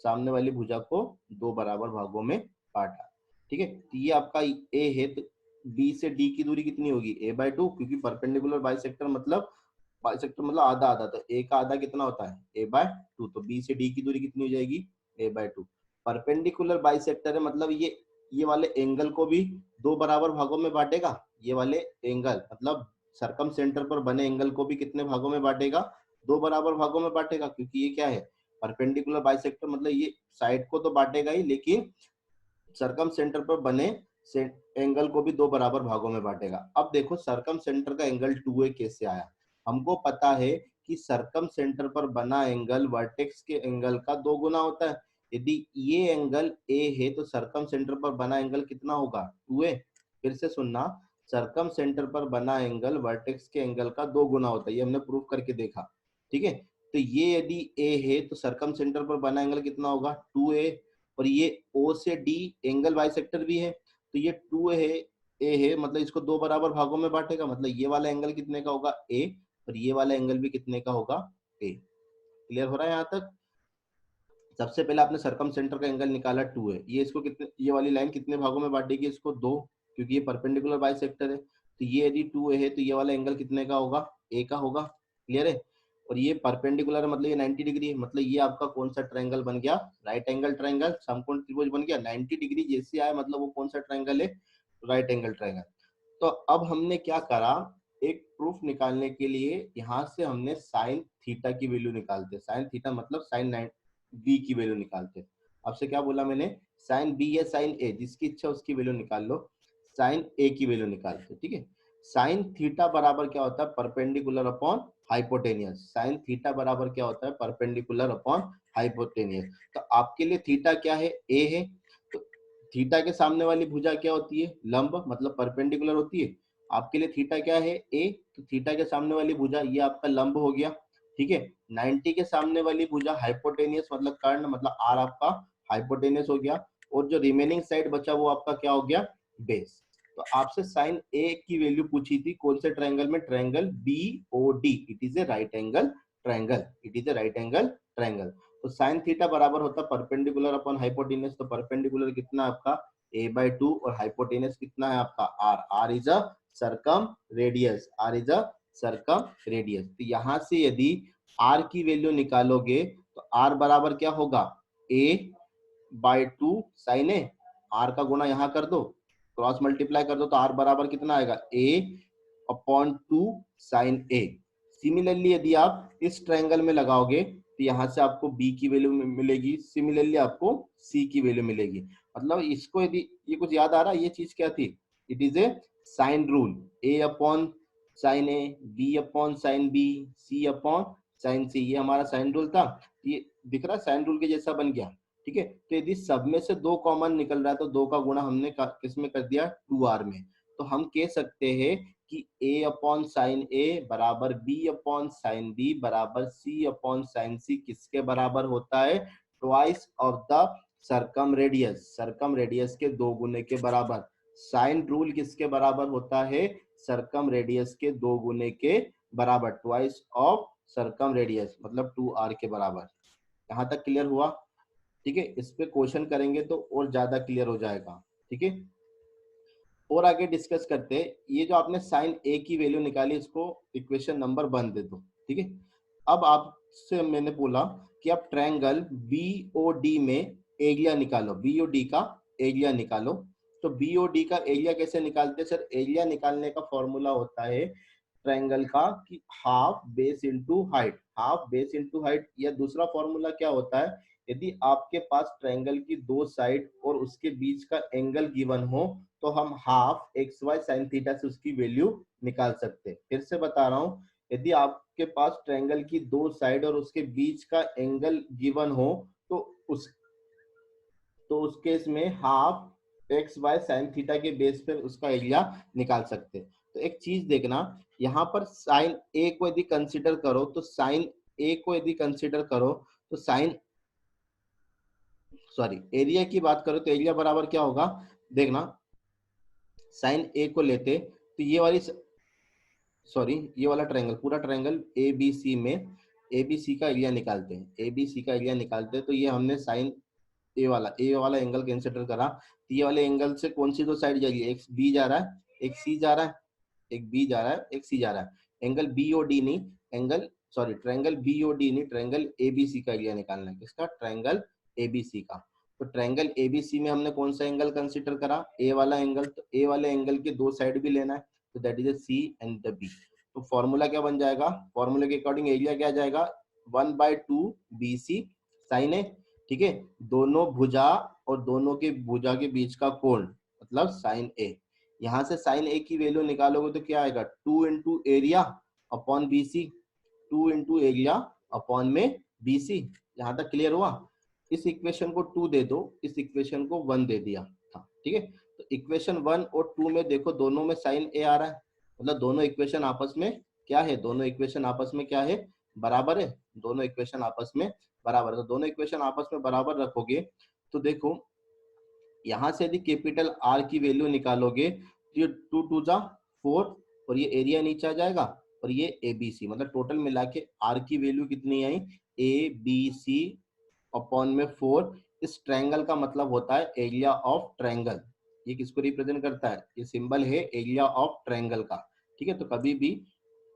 सामने वाली भुजा को दो बराबर भागों में बांटा। ठीक है, तो ये आपका ए है, तो बी से डी की दूरी कितनी होगी ए बाय टू, क्योंकि परपेंडिकुलर बाइसेक्टर मतलब आधा आधा, तो ए का आधा कितना होता है ए बाय टू, तो बी से डी की दूरी कितनी हो जाएगी ए बाय टू। परपेंडिकुलर बाइसेक्टर है, मतलब ये वाले एंगल को भी दो बराबर भागों में बांटेगा। ये वाले एंगल मतलब सरकम सेंटर पर बने एंगल को भी कितने भागों में बांटेगा, दो बराबर भागों में बांटेगा, क्योंकि ये क्या है परपेंडिकुलर बाइसेक्टर, मतलब ये साइड को तो बांटेगा ही, लेकिन सरकम सेंटर पर बने एंगल को भी दो बराबर भागों में बांटेगा। अब देखो सरकम सेंटर का एंगल 2a कैसे आया, हमको पता है कि सरकम सेंटर पर बना एंगल वर्टेक्स के एंगल का दो गुना होता है। यदि ये एंगल a है तो सरकम सेंटर पर बना एंगल कितना होगा 2a। फिर से सुनना, सरकम सेंटर पर बना एंगल वर्टेक्स के एंगल का दो गुना होता है, ये हमने प्रूफ करके देखा। ठीक है, तो ये यदि a है तो सरकम सेंटर पर बना एंगल कितना होगा 2a, और ये O से D एंगल बाइसेक्टर भी है, तो ये 2 है A है, मतलब इसको दो बराबर भागों में बांटेगा, मतलब ये वाला एंगल कितने का होगा A, और ये वाला एंगल भी कितने का होगा A। क्लियर हो रहा है यहाँ तक। सबसे पहले आपने सरकम सेंटर का एंगल निकाला 2 है, ये इसको कितने, ये वाली लाइन कितने भागों में बांटेगी इसको दो, क्योंकि ये परपेंडिकुलर बाइसेक्टर है। तो ये यदि 2 है तो ये वाला एंगल कितने का होगा A का होगा। क्लियर है, और ये परपेंडिकुलर मतलब ये 90 डिग्री है, मतलब ये आपका कौन सा ट्रायंगल बन गया राइट एंगल ट्रायंगल, समकोण त्रिभुज बन गया। 90 डिग्री जैसे आया मतलब वो कौन सा ट्रायंगल है राइट एंगल ट्रायंगल। तो अब हमने क्या करा, एक प्रूफ निकालने के लिए यहाँ से हमने साइन थीटा की वैल्यू निकालते, साइन थीटा मतलब साइन बी की वैल्यू निकालते। आपसे क्या बोला मैंने, साइन बी या साइन ए जिसकी इच्छा उसकी वैल्यू निकाल लो, साइन ए की वैल्यू निकालते। ठीक है, साइन थीटा बराबर क्या होता है perpendicular upon hypotenuse, sign theta बराबर क्या होता है परपेंडिकुलर अपॉन हाइपोटेनियस। तो आपके लिए थीटा क्या है ए है, तो थीटा के सामने वाली भुजा क्या होती है लंब, मतलब परपेंडिकुलर होती है। आपके लिए थीटा क्या है ए, तो थीटा के सामने वाली भुजा ये आपका लंब हो गया। ठीक है, 90 के सामने वाली भुजा हाइपोटेनियस मतलब कर्ण, मतलब आर आपका हाइपोटेनियस हो गया, और जो रिमेनिंग साइड बचा वो आपका क्या हो गया बेस। तो आपसे साइन ए की वैल्यू पूछी थी कौन से ट्रायंगल में, triangle B O D, it is a right angle triangle, it is a right angle triangle. तो साइन थीटा बराबर होता है परपेंडिकुलर अपॉन हाइपोटेनियस, तो परपेंडिकुलर कितना आपका a बाय टू, और हाइपोटेनियस कितना है आपका r, r is a circumradius, r is a circumradius. तो यहां से यदि r की वैल्यू निकालोगे तो r बराबर क्या होगा a by two sine A, r का गुणा यहाँ कर दो, क्रॉस मल्टीप्लाई कर दो, तो r बराबर कितना आएगा a upon two sine A. Similarly यदि आप इस ट्रायंगल में लगाओगे तो यहाँ से आपको b की वैल्यू मिलेगी, सिमिलरली आपको c की वैल्यू मिलेगी। मतलब इसको यदि ये कुछ याद आ रहा है, ये चीज क्या थी, it is a sine rule, a upon sine A, B upon sine B, C upon sine C. ये हमारा साइन रूल था, ये दिख रहा है साइन रूल के जैसा बन गया। ठीक है, तो यदि सब में से दो कॉमन निकल रहा है तो दो का गुणा हमने किस में कर दिया, 2r में। तो हम कह सकते हैं कि a अपॉन साइन ए बराबर b अपॉन साइन बी बराबर c अपॉन साइन सी किसके बराबर होता है, twice of the circumradius, circumradius के दो गुने के बराबर। साइन रूल किसके बराबर होता है, सरकम रेडियस के दो गुने के बराबर, ट्वाइस ऑफ सरकम रेडियस मतलब 2r के बराबर। यहां तक क्लियर हुआ? ठीक है, इस पे क्वेश्चन करेंगे तो और ज्यादा क्लियर हो जाएगा। ठीक है, और आगे डिस्कस करते हैं। ये जो आपने साइन ए की वैल्यू निकाली, इसको इक्वेशन नंबर 1 दे दो। ठीक है, अब आपसे मैंने बोला कि आप ट्रायंगल बीओडी में एरिया निकालो, बीओडी का एरिया निकालो। तो बीओडी का एरिया कैसे निकालते हैं सर? एरिया निकालने का फॉर्मूला होता है ट्रायंगल का कि half base into height, half base into height. या दूसरा फॉर्मूला क्या होता है, यदि आपके पास ट्रायंगल की दो साइड और उसके बीच का एंगल गिवन हो तो हम half X Y sine theta से उसकी वैल्यू निकाल सकते हैं। फिर से बता रहा हूं, यदि आपके पास ट्रायंगल की दो साइड और उसके बीच का एंगल गिवन हो तो उस केस में half X Y sine theta के बेस पे उसका एरिया निकाल सकते हैं। तो एक चीज देखना, यहाँ पर साइन ए को यदि कंसिडर करो तो साइन ए को यदि कंसिडर करो तो साइन सॉरी एरिया की बात करो तो एरिया बराबर क्या होगा, देखना साइन ए को लेते तो ये वाली सॉरी ये वाला ट्रायंगल, पूरा ट्रायंगल ए बी सी में ए बी सी का एरिया निकालते हैं, ए बी सी का एरिया निकालते हैं। तो ये हमने साइन ए वाला एंगल कंसिडर करा, तो ये वाले एंगल से कौन सी दो साइड जाएगी, एक बी जा रहा है एक सी जा रहा है, एक बी जा रहा है एक सी जा रहा है। एंगल बी ओ डी नहीं, angle sorry triangle B O D नहीं, ट्रायंगल एबीसी का एरिया निकालना है। किसका? ट्रायंगल एबीसी का। तो ट्रायंगल एबीसी में हमने कौन सा एंगल कंसिडर करा, ए वाला एंगल। तो ए वाले एंगल के दो साइड भी लेना है, तो that is C and the B. तो फॉर्मूला क्या बन जाएगा, फॉर्मूले के अकॉर्डिंग एरिया क्या जाएगा, 1/2 बी सी साइन ए। ठीक है, दोनों भुजा और दोनों के भुजा के बीच का कोण मतलब साइन ए। यहां से साइन ए की वैल्यू निकालोगे तो क्या आएगा, 2 into area upon B C, 2 into area upon में बी सी। यहां तक क्लियर हुआ? इस इक्वेशन को 2 दे दो, इस इक्वेशन को 1 दे दिया था। ठीक है, तो इक्वेशन 1 और 2 में देखो दोनों में साइन ए आ रहा है, मतलब दोनों इक्वेशन आपस में क्या है, दोनों इक्वेशन आपस में क्या है, बराबर है। दोनों इक्वेशन आपस में बराबर है, तो दोनों इक्वेशन आपस में बराबर रखोगे तो देखो यहां से यदि कैपिटल आर की वैल्यू निकालोगे तो ये 2 टू जा 4 और ये एरिया नीचे आ जाएगा और ये ए बी सी, मतलब टोटल मिला के आर की वैल्यू कितनी आई, ए बी सी अपॉन में 4। इस ट्रायंगल का मतलब होता है एरिया ऑफ ट्रायंगल। ये किसको रिप्रेजेंट करता है, ये सिंबल है एरिया ऑफ ट्रायंगल का। ठीक है, तो कभी भी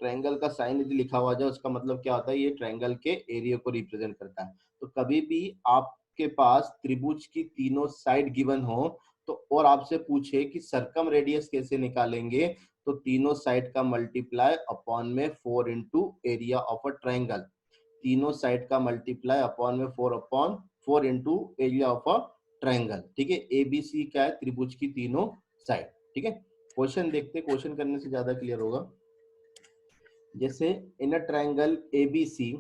ट्रायंगल का साइन यदि लिखा हुआ जाए उसका मतलब क्या होता है, ये ट्रायंगल के एरिया को रिप्रेजेंट करता है। तो कभी भी आपके पास त्रिभुज की तीनों साइड गिवन हो तो और आपसे पूछे कि सरकम रेडियस कैसे निकालेंगे, तो तीनों साइड का मल्टीप्लाई अपॉन में 4 into area of a triangle, तीनों साइड का मल्टीप्लाई अपॉन में 4 upon 4 into area of a triangle. ठीक है, एबीसी क्या है, त्रिभुज की तीनों साइड। ठीक है, क्वेश्चन देखते, क्वेश्चन करने से ज्यादा क्लियर होगा। जैसे in a triangle ABC,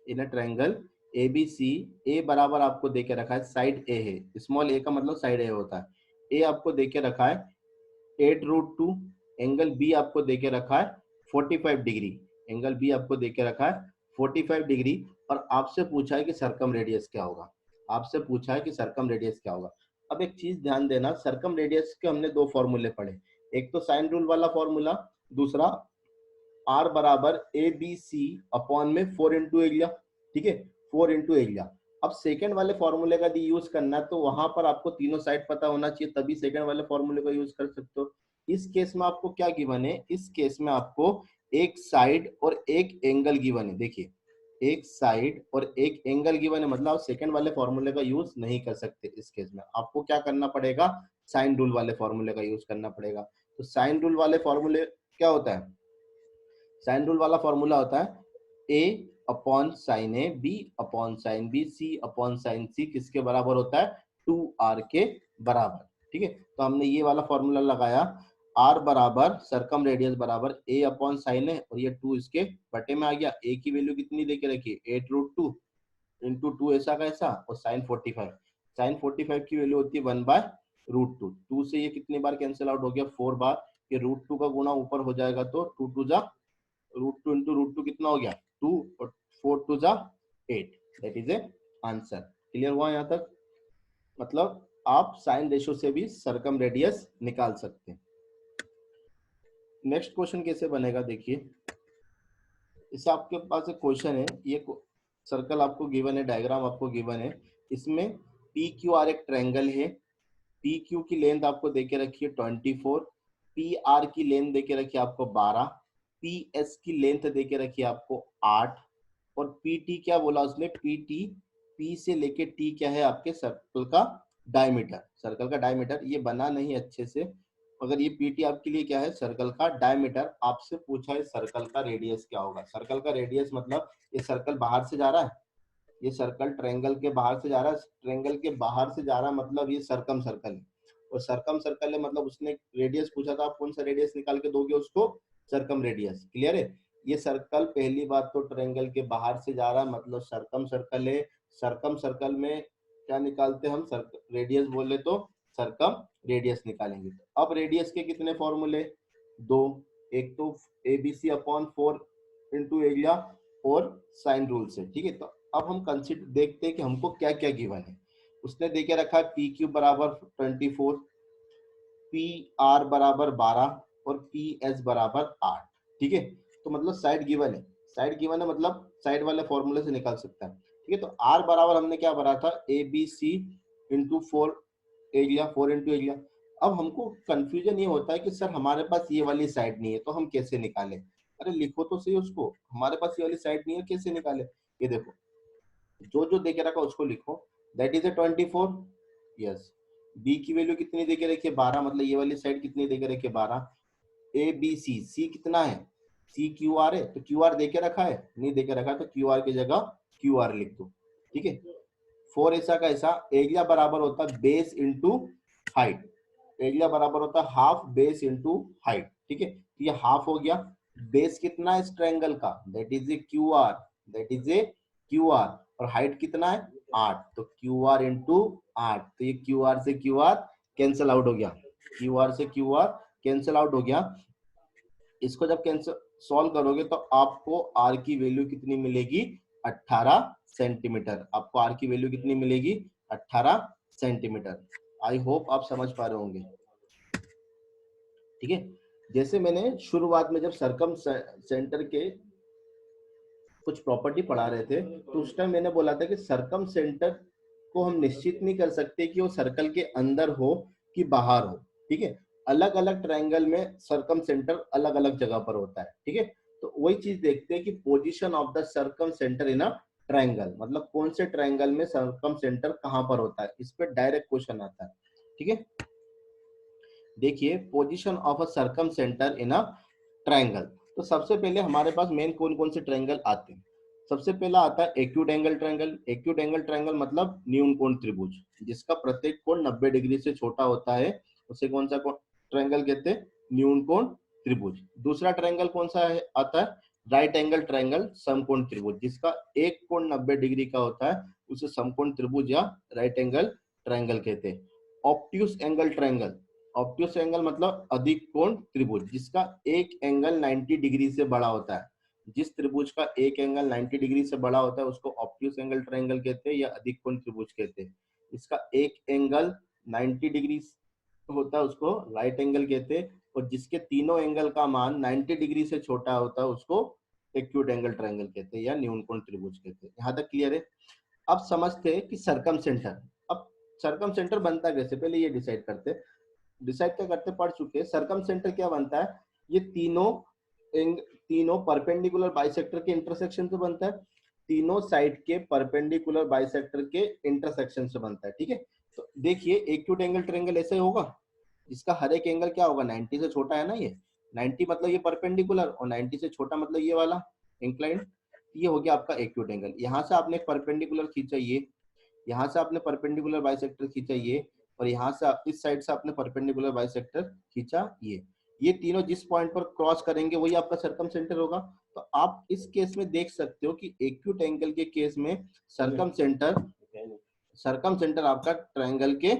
in a triangle ABC A बराबर आपको देके रखा है, साइड ए है, स्मॉल ए का मतलब साइड ए होता है। ए आपको देके रखा है 8√2, एंगल बी आपको देके रखा है 45 डिग्री, एंगल बी आपको देके रखा है 45 डिग्री। और आपसे पूछा है कि सरकम रेडियस क्या होगा, आपसे पूछा है कि सरकम रेडियस क्या होगा। अब एक चीज ध्यान देना, सरकम रेडियस के हमने दो फॉर्मूले पढ़े, एक तो साइन रूल वाला फॉर्मूला, दूसरा आर बराबर ए बी सी अपॉन में 4 इंटू एरिया। ठीक है, 4 इंटू एरिया। अब सेकंड वाले फॉर्मूले का यदि यूज करना है तो वहां पर आपको तीनों साइड पता होना चाहिए, तभी सेकंड वाले फॉर्मूले का यूज कर सकते हो। इस केस में आपको क्या गिवन है, इस केस में आपको एक साइड और एक एंगल गिवन है। देखिए एक साइड और एक एंगल गिवन है, मतलब आप सेकंड वाले फॉर्मूले का यूज नहीं कर सकते। इस केस में आपको क्या करना पड़ेगा, साइन रूल वाले फॉर्मूले का यूज करना पड़ेगा। तो साइन रूल वाले फॉर्मूले क्या होता है, साइन रूल वाला फॉर्मूला होता है ए upon sine A, B upon sine B, C upon sine C किसके बराबर होता है, 2r के बराबर। ठीक है, तो हमने ये वाला फॉर्मूला लगाया। आर बराबर सर्कम रेडियस बराबर ए अपॉन साइन है, और ये 2 इसके बटे में आ गया। ए की वैल्यू कितनी देके रखी है 8√2 इंटू 2 ऐसा का ऐसा, और साइन 45, साइन 45 की वैल्यू होती है 1/√2। 2 से ये कितनी बार कैंसिल आउट हो गया 4 बार, ये √2 का गुणा ऊपर हो जाएगा तो 2 2 जा √2 इंटू √2 कितना हो गया 2, और 4 2 जा 8, that is A answer. Clear हुआ यहाँ तक? मतलब आप साइन रेशियो से भी सर्कम रेडियस निकाल सकते हैं। नेक्स्ट क्वेश्चन कैसे बनेगा देखिए, इसे आपके पास एक क्वेश्चन है, ये सर्कल आपको गिवन है, डायग्राम आपको गिवन है, इसमें पी क्यू आर एक ट्रायंगल है, पी क्यू की लेंथ आपको देके रखी है 24, पी आर की लेंथ देके रखी है आपको 12, पी एस की लेंथ देके रखी है आपको 8, और पी टी क्या बोला उसने, पी टी, पी से लेके टी क्या है आपके सर्कल का डायमीटर, सर्कल का डायमीटर ये बना नहीं अच्छे से, अगर ये पीटी आपके लिए क्या है सर्कल का डायमीटर, आपसे पूछा है सर्कल का रेडियस क्या होगा। सर्कल का रेडियस मतलब ये सर्कल बाहर से जा रहा है, ये सर्कल ट्रायंगल के बाहर से जा रहा है, ट्रायंगल के बाहर से जा रहा है मतलब ये सर्कम सर्कल है, और सर्कम सर्कल है मतलब उसने रेडियस पूछा था, आप कौन सा रेडियस निकाल के दोगे उसको, सर्कम रेडियस। क्लियर है? ये सर्कल पहली बात तो ट्रायंगल के बाहर से जा रहा है मतलब सर्कम सर्कल है, सर्कम सर्कल में क्या निकालते हैं हम, सर्कल रेडियस बोले तो सर्कम रेडियस निकालेंगे। अब रेडियस के कितने फॉर्मूले, दो, एक तो एबीसी अपॉन 4 इंटू एरिया और साइन रूल से। ठीक है, तो अब हम कंसिडर देखते हैं कि हमको क्या क्या गिवन है। उसने देके रखा है पी क्यू बराबर 24, पी आर बराबर 12 और पी एस बराबर 8। ठीक है, तो मतलब साइड गिवन है, साइड गिवन है मतलब साइड वाले फॉर्मूले से निकाल सकता है। ठीक है, तो आर बराबर हमने क्या भरा था A B C into 4 area, 4 into area. अब हमको कंफ्यूजन ये होता है कि सर हमारे पास ये वाली साइड नहीं है तो हम कैसे निकालें। अरे लिखो तो सही उसको, हमारे पास ये वाली साइड नहीं है कैसे निकाले। ये देखो जो जो देके रखा उसको लिखो, that is A 24, yes. B की वैल्यू कितनी देके रखी है 12, मतलब ये वाली साइड कितनी देके रखी है 12। ए बी सी, सी कितना है, सी क्यू आर है, तो क्यू आर देके रखा है, नहीं देके रखा है तो क्यू आर की जगह क्यू आर लिख दो। ठीक है, 4 ऐसा का ऐसा, एरिया बराबर होता है बेस इंटू हाइट, एरिया बराबर होता है हाफ बेस इंटू हाइट। ठीक है, तो ये हाफ हो गया, बेस कितना है इस ट्रायंगल का, that is A Q R, that is A Q R, और हाइट कितना है 8, तो क्यू आर इंटू 8, तो ये क्यू आर से क्यू आर कैंसिल आउट हो गया, क्यू आर से क्यू आर कैंसिल आउट हो गया। इसको जब कैंसिल सॉल्व करोगे तो आपको आर की वैल्यू कितनी मिलेगी 18 सेंटीमीटर, आपको आर की वैल्यू कितनी मिलेगी 18 सेंटीमीटर। आई होप आप समझ पा रहे होंगे। ठीक है, जैसे मैंने शुरुआत में जब सर्कम सेंटर के कुछ प्रॉपर्टी पढ़ा रहे थे तो उस टाइम मैंने बोला था कि सर्कम सेंटर को हम निश्चित नहीं कर सकते कि वो सर्कल के अंदर हो कि बाहर हो। ठीक है, अलग अलग ट्रायंगल में सर्कम सेंटर अलग अलग जगह पर होता है। ठीक है, तो वही चीज देखते हैं कि position of the circum centre in a triangle, मतलब कौन से ट्रायंगल में सर्कम सेंटर कहां पर होता है, इस पर डायरेक्ट क्वेश्चन आता है। ठीक है, देखिए position of a circum centre in a triangle, तो सबसे पहले हमारे पास मेन कौन कौन से ट्रायंगल आते हैं। सबसे पहला आता है acute angle triangle. Acute angle triangle मतलब न्यून कोण त्रिभुज, जिसका प्रत्येक कोण 90 डिग्री से छोटा होता है, उसे कौन सा ट्रायंगल कहते हैं, न्यून कोण त्रिभुज। दूसरा ट्रायंगल कौन सा है आता है राइट एंगल ट्रायंगल समकोण त्रिभुज, जिसका एक कोण 90 डिग्री का होता है, उसे समकोण त्रिभुज या राइट एंगल ट्रायंगल कहते हैं। Obtuse angle triangle, obtuse angle मतलब अधिक कोण त्रिभुज, जिसका एक एंगल 90 डिग्री से बड़ा होता है, जिस त्रिभुज का एक एंगल 90 डिग्री से बड़ा होता है उसको ऑब्ट्यूस एंगल ट्रायंगल कहते हैं या अधिक कोण त्रिभुज कहते हैं। इसका एक एंगल 90 डिग्री होता है उसको राइट एंगल कहते हैं, और जिसके तीनों एंगल का मान 90 डिग्री से छोटा होता है उसको एक्यूट एंगल ट्रायंगल कहते हैं या न्यून कोण त्रिभुज कहते हैं। यहाँ तक क्लियर है? अब समझते हैं कि सर्कम सेंटर, अब सर्कम सेंटर बनता कैसे, पहले ये डिसाइड करते हैं। डिसाइड क्या करते पढ़ चुके हैं। सर्कम सेंटर क्या बनता है, ये तीनों परपेंडिकुलर बाइसेक्टर के इंटरसेक्शन से बनता है, तीनों साइड के परपेंडिकुलर बाइसेक्टर के इंटरसेक्शन से बनता है। ठीक है, तो देखिए एक्यूट एंगल ट्रायंगल ऐसे होगा, इसका हर एक एंगल क्या होगा 90 से छोटा है ना, ये 90 मतलब ये परपेंडिकुलर, और 90 से छोटा मतलब ये वाला इंक्लाइंड। ये हो गया आपका एक्यूट एंगल। यहाँ से आपने परपेंडिकुलर खींचा ये, यहाँ से आपने परपेंडिकुलर बाइसेक्टर खींचा ये, और यहाँ से इस साइड से आपने परपेंडिकुलर बाइसेक्टर खींचा ये। ये तीनों जिस पॉइंट पर क्रॉस करेंगे वही आपका सर्कम सेंटर होगा। तो आप इस केस में देख सकते हो कि एक्यूट एंगल के केस में सर्कम सेंटर आपका ट्रायंगल के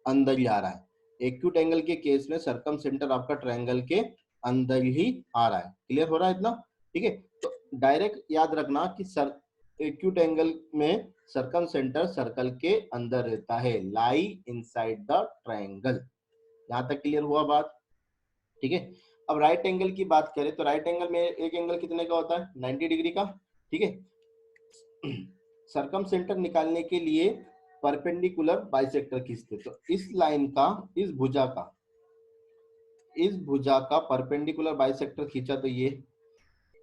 अंदर ही आ रहा है। एक्यूट एंगल के केस में सर्कम सेंटर आपका ट्रायंगल के अंदर ही आ रहा है। क्लियर हो रहा है इतना? ठीक है, तो डायरेक्ट याद रखना कि एक्यूट एंगल में सर्कम सेंटर सर्कल के अंदर रहता है, लाई इनसाइड द ट्रायंगल। यहां तक क्लियर हुआ बात? ठीक है, अब राइट एंगल की बात करें तो राइट एंगल में एक एंगल कितने का होता है? 90 डिग्री का। ठीक है, सर्कम सेंटर निकालने के लिए परपेंडिकुलर बाइसेक्टर खींचते, तो इस लाइन का, इस भुजा का परपेंडिकुलर बाइसेक्टर खींचा तो ये,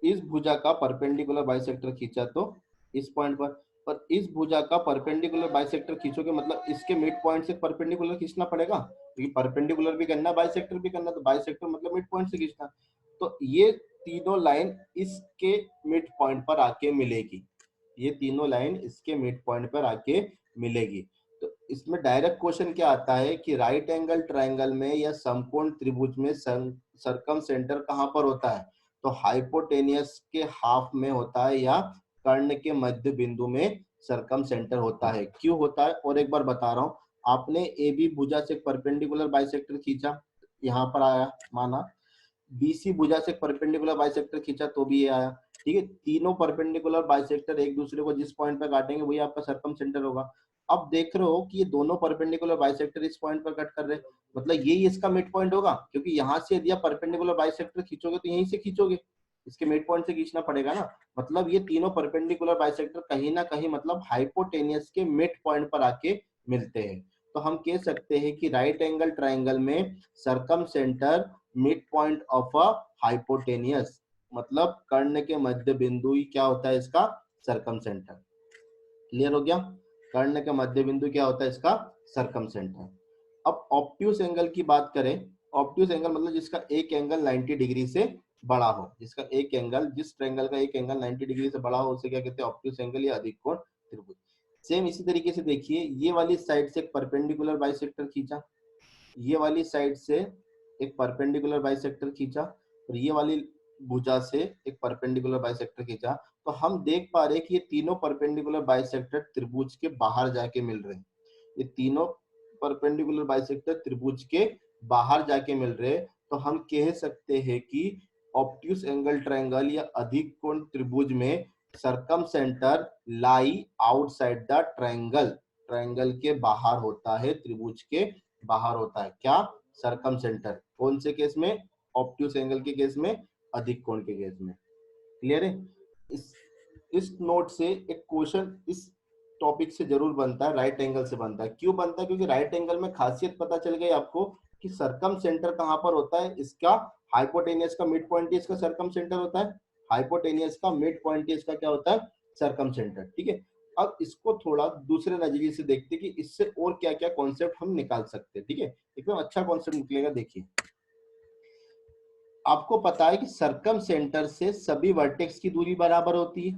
इस भुजा का परपेंडिकुलर बाइसेक्टर खींचा तो इस पॉइंट पर इस भुजा का परपेंडिकुलर बाइसेक्टर खींचोगे मतलब इसके मिड पॉइंट से परपेंडिकुलर खींचना पड़ेगा, क्योंकि परपेंडिकुलर भी करना, बाइसेक्टर भी करना, तो बाइसेक्टर मतलब मिड पॉइंट से खींचना। तो ये तीनों लाइन इसके मिड पॉइंट पर आके मिलेगी, ये तीनों लाइन इसके मिड पॉइंट पर आके मिलेगी। तो इसमें डायरेक्ट क्वेश्चन क्या आता है कि राइट एंगल ट्रायंगल में या समकोण त्रिभुज में सर्कम सेंटर कहां पर होता है? तो हाइपोटेनियस के हाफ में होता है या कर्ण के मध्य बिंदु में सर्कम सेंटर होता है। क्यों होता है और एक बार बता रहा हूं, आपने ए बी भुजा से परपेंडिकुलर बाइसेक्टर खींचा, यहाँ पर आया, माना बीसी भुजा से परपेंडिकुलर बाइसेक्टर खींचा तो भी ये आया। ठीक है, तीनों परपेंडिकुलर बाइसेक्टर एक दूसरे को जिस पॉइंट पर काटेंगे वही आपका सर्कम सेंटर होगा। अब देख रहे हो कि ये दोनों परपेंडिकुलर बाइसेक्टर इस पॉइंट पर कट कर रहे हैं, मतलब यही इसका मिड पॉइंट होगा, क्योंकि यहाँ से यदि आप परपेंडिकुलर बाइसेक्टर खींचोगे तो यहीं से खींचोगे, इसके मिड पॉइंट से खींचना पड़ेगा ना। मतलब ये तीनों परपेंडिकुलर बाइसेक्टर कहीं ना कहीं मतलब हाइपोटेनियस के मिड पॉइंट पर आके मिलते हैं। तो हम कह सकते हैं कि राइट एंगल ट्रायंगल में circum centre mid point of a hypotenuse, मतलब कर्ण के मध्य बिंदु ही क्या होता है इसका? Circum centre. क्लियर हो गया? कर्ण के मध्य बिंदु क्या होता है इसका? Circum centre. अब ऑब्ट्यूस एंगल की बात करें, ऑब्ट्यूस एंगल मतलब जिसका एक एंगल 90 डिग्री से बड़ा हो, जिसका एक एंगल, जिस ट्रायंगल का एक एंगल 90 डिग्री से बड़ा हो उसे क्या कहते हैं? ऑब्ट्यूस एंगल या अधिक कोण त्रिभुज। सेम इसी तरीके से देखिए, ये वाली साइड से एक परपेंडिकुलर बाइसेक्टर खींचा, ये वाली साइड से एक परपेंडिकुलर बाइसेक्टर खींचा और ये वाली भुजा से एक परपेंडिकुलर बाइसेक्टर खींचा, तो हम देख पा रहे हैं कि ये तीनों परपेंडिकुलर बाइसेक्टर त्रिभुज के बाहर जाके मिल रहे हैं। ये तीनों परपेंडिकुलर बाइसेक्टर त्रिभुज के बाहर जाके मिल रहे हैं। तो हम कह सकते हैं कि ऑब्ट्यूस एंगल ट्रायंगल या अधिक कोण त्रिभुज में circum centre lie outside the triangle, triangle के बाहर होता है, त्रिभुज के बाहर होता है। क्या? Circum centre. कौन से केस में? ऑब्ट्यूस एंगल के केस में, अधिक कोण के केस में। क्लियर है? इस नोट से एक क्वेश्चन इस टॉपिक से जरूर बनता है, राइट एंगल से बनता है। क्यों बनता है? क्योंकि राइट एंगल में खासियत पता चल गई आपको कि सर्कम सेंटर कहां पर होता है इसका, हाइपोटेनियस का मिड पॉइंट इसका सर्कम सेंटर होता है, हाइपोटेनियस का मिड पॉइंट इसका क्या होता है? Circum centre. ठीक है, अब इसको थोड़ा दूसरे नजरिए से देखते हैं कि इससे और क्या क्या कॉन्सेप्ट हम निकाल सकते हैं। ठीक है, एकदम अच्छा कॉन्सेप्ट निकलेगा। देखिए, आपको पता है कि सर्कम सेंटर से सभी वर्टेक्स की दूरी बराबर होती है,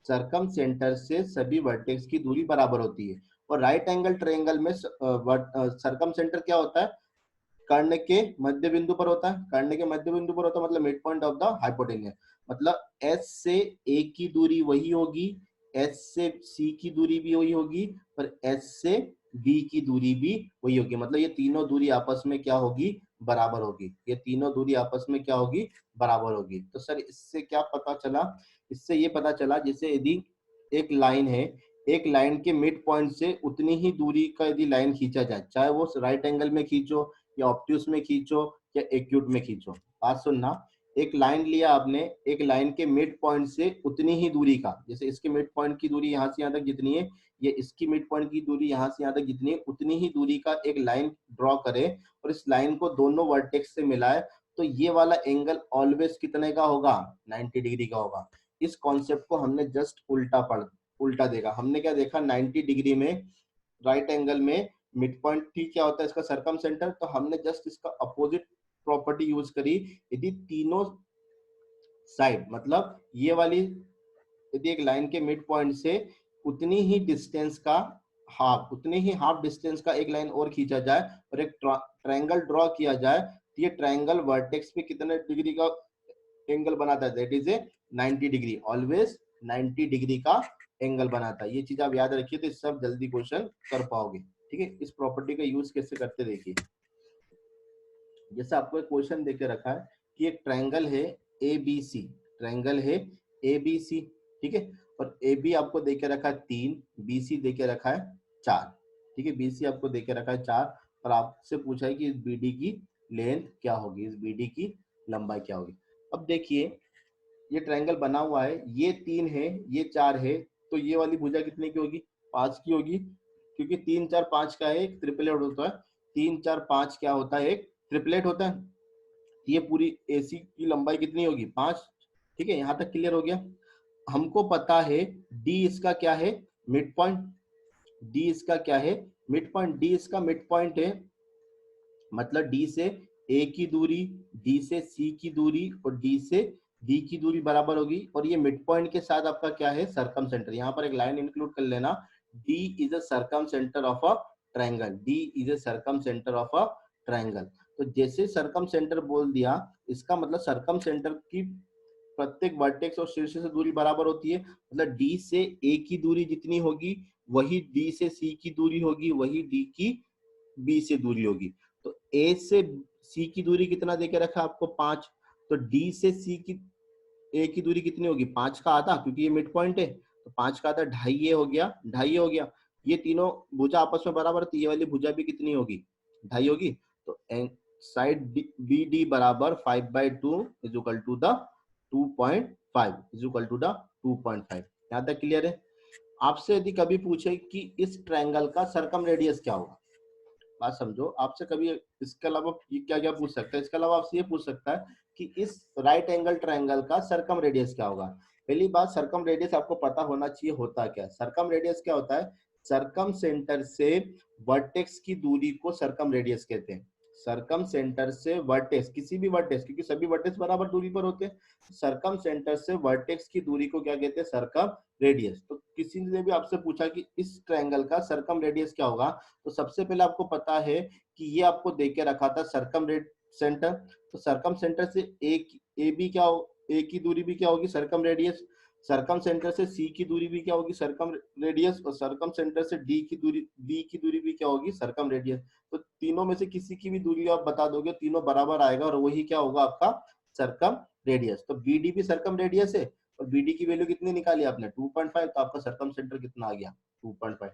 सर्कम सेंटर से सभी वर्टेक्स की दूरी बराबर होती है। और राइट एंगल ट्रायंगल में सर्कम सेंटर क्या होता है? कर्ण के मध्य बिंदु पर होता है, कर्ण के मध्य बिंदु पर होता है मतलब mid point of the hypotenuse. मतलब एस से ए की दूरी वही होगी, एस से सी की दूरी भी वही होगी, और एस से बी की दूरी भी वही होगी। मतलब ये तीनों दूरी आपस में क्या होगी? बराबर होगी। ये तीनों दूरी आपस में क्या होगी? बराबर होगी। तो सर इससे क्या पता चला? इससे ये पता चला जैसे यदि एक लाइन है, एक लाइन के मिड पॉइंट से उतनी ही दूरी का यदि लाइन खींचा जाए, चाहे वो राइट एंगल में खींचो या ऑब्ट्यूस में खींचो या एक्यूट में खींचो। बात सुनना, एक लाइन लिया आपने, एक लाइन के मिड पॉइंट से उतनी ही दूरी का, जैसे इसके मिड पॉइंट की दूरी यहाँ से यहाँ तक जितनी है, ये इसकी मिड पॉइंट की दूरी यहाँ से यहाँ तक जितनी है, उतनी ही दूरी का एक लाइन ड्रॉ करे और इस लाइन को दोनों वर्टेक्स से मिलाए, तो ये वाला एंगल ऑलवेज कितने का होगा? 90 डिग्री का होगा। इस कॉन्सेप्ट को हमने जस्ट उल्टा देखा। हमने क्या देखा? 90 डिग्री में राइट एंगल में मिड पॉइंट ठीक क्या होता है? इसका सर्कम सेंटर। तो हमने जस्ट इसका अपोजिट प्रॉपर्टी यूज करी। यदि तीनों साइड, मतलब ये वाली, यदि एक लाइन के मिड पॉइंट से उतनी ही डिस्टेंस का हाफ, उतनी ही हाफ डिस्टेंस का एक लाइन और खींचा जाए और एक ट्रायंगल ड्रॉ किया जाए, तो ये ट्रायंगल वर्टेक्स पे कितने डिग्री का एंगल बनाता है, that is a 90 degree, always 90 degree का एंगल बनाता है। ये चीज आप याद रखिए तो इससे आप जल्दी क्वेश्चन कर पाओगे। ठीक है, इस प्रॉपर्टी का यूज कैसे करते देखिए। जैसे आपको एक क्वेश्चन देके रखा है कि एक ट्रायंगल है ए बी सी, ट्रायंगल है ए बी सी, ठीक है, और ए बी आपको देके रखा है 3, बी सी देके रखा है 4, ठीक है, बी सी आपको देके रखा है 4, और आपसे पूछा है कि इस बी डी की लेंथ क्या होगी, इस बी डी की लंबाई क्या होगी। अब देखिए ये ट्रायंगल बना हुआ है, ये 3 है, ये 4 है, तो ये वाली भुजा कितने की होगी, 5 की होगी, क्योंकि 3 4 5 का है, एक ट्रिपलेट होता है, 3 4 5 क्या होता है, एक ट्रिपलेट होता है। ये पूरी एसी की लंबाई कितनी होगी, 5। ठीक है, यहाँ तक क्लियर हो गया। हमको पता है डी इसका क्या है, मिड पॉइंट, डी इसका क्या है, मिड पॉइंट, डी इसका मिड पॉइंट है, मतलब डी से ए की दूरी, डी से सी की दूरी और डी से डी की दूरी बराबर होगी, और ये मिड पॉइंट के साथ आपका क्या है, सरकम सेंटर। यहाँ पर एक लाइन इंक्लूड कर लेना, D is a circumcentre of a triangle, D is a circumcentre of a triangle. तो जैसे सरकम सेंटर बोल दिया, इसका मतलब सरकम सेंटर की प्रत्येक वर्टेक्स और शीर्ष से दूरी बराबर होती है, मतलब डी से ए की दूरी जितनी होगी वही डी से सी की दूरी होगी, वही डी की बी से दूरी होगी। तो ए से सी की दूरी कितना देके रखा आपको, 5, तो डी से सी की ए की दूरी कितनी होगी, 5 का आधा, क्योंकि ये मिड पॉइंट है, तो 5 का आधा 2.5 ये हो गया, 2.5 ये हो गया। ये तीनों भुजा आपस में बराबर, तो ये वाली भुजा भी कितनी होगी, 2.5 होगी। तो साइड बी डी बराबर 5/2 is equal to the 2.5 is equal to the 2.5। यहाँ तक क्लियर है। आपसे यदि कभी पूछे कि इस ट्रायंगल का सरकम रेडियस क्या होगा, बात समझो, आपसे कभी इसके अलावा क्या क्या पूछ सकता है, इसके अलावा आपसे ये पूछ सकता है कि इस राइट एंगल ट्रायंगल का सरकम रेडियस क्या होगा। पहली बात, सरकम रेडियस आपको पता होना चाहिए होता क्या है। सरकम रेडियस क्या होता है, सरकम सेंटर से वर्टेक्स की दूरी को सरकम रेडियस कहते हैं। सरकम सेंटर से वर्टेक्स, किसी भी वर्टेक्स, क्योंकि सभी वर्टेक्स बराबर दूरी पर होते हैं, सरकम सेंटर से वर्टेक्स की दूरी को क्या कहते हैं, सरकम रेडियस। तो किसी ने भी आपसे पूछा कि इस ट्रायंगल का सरकम रेडियस क्या होगा, तो सबसे पहले आपको पता है कि ये आपको दे के रखा था सरकम सेंटर, तो सरकम सेंटर से ए बी क्या हो, ए की दूरी भी क्या होगी, सरकम रेडियस, सरकम सेंटर से सी की दूरी भी क्या होगी, सरकम रेडियस, और सरकम सेंटर से डी की दूरी, बी की दूरी भी क्या होगी, सरकम रेडियस। तो तीनों में से किसी की भी दूरी आप बता दोगे, तीनों बराबर आएगा और वही क्या होगा आपका सरकम रेडियस। तो बी डी भी सरकम रेडियस है, और बी डी की वैल्यू कितनी निकाली आपने, 2.5, तो आपका सरकम सेंटर कितना आ गया, 2.5।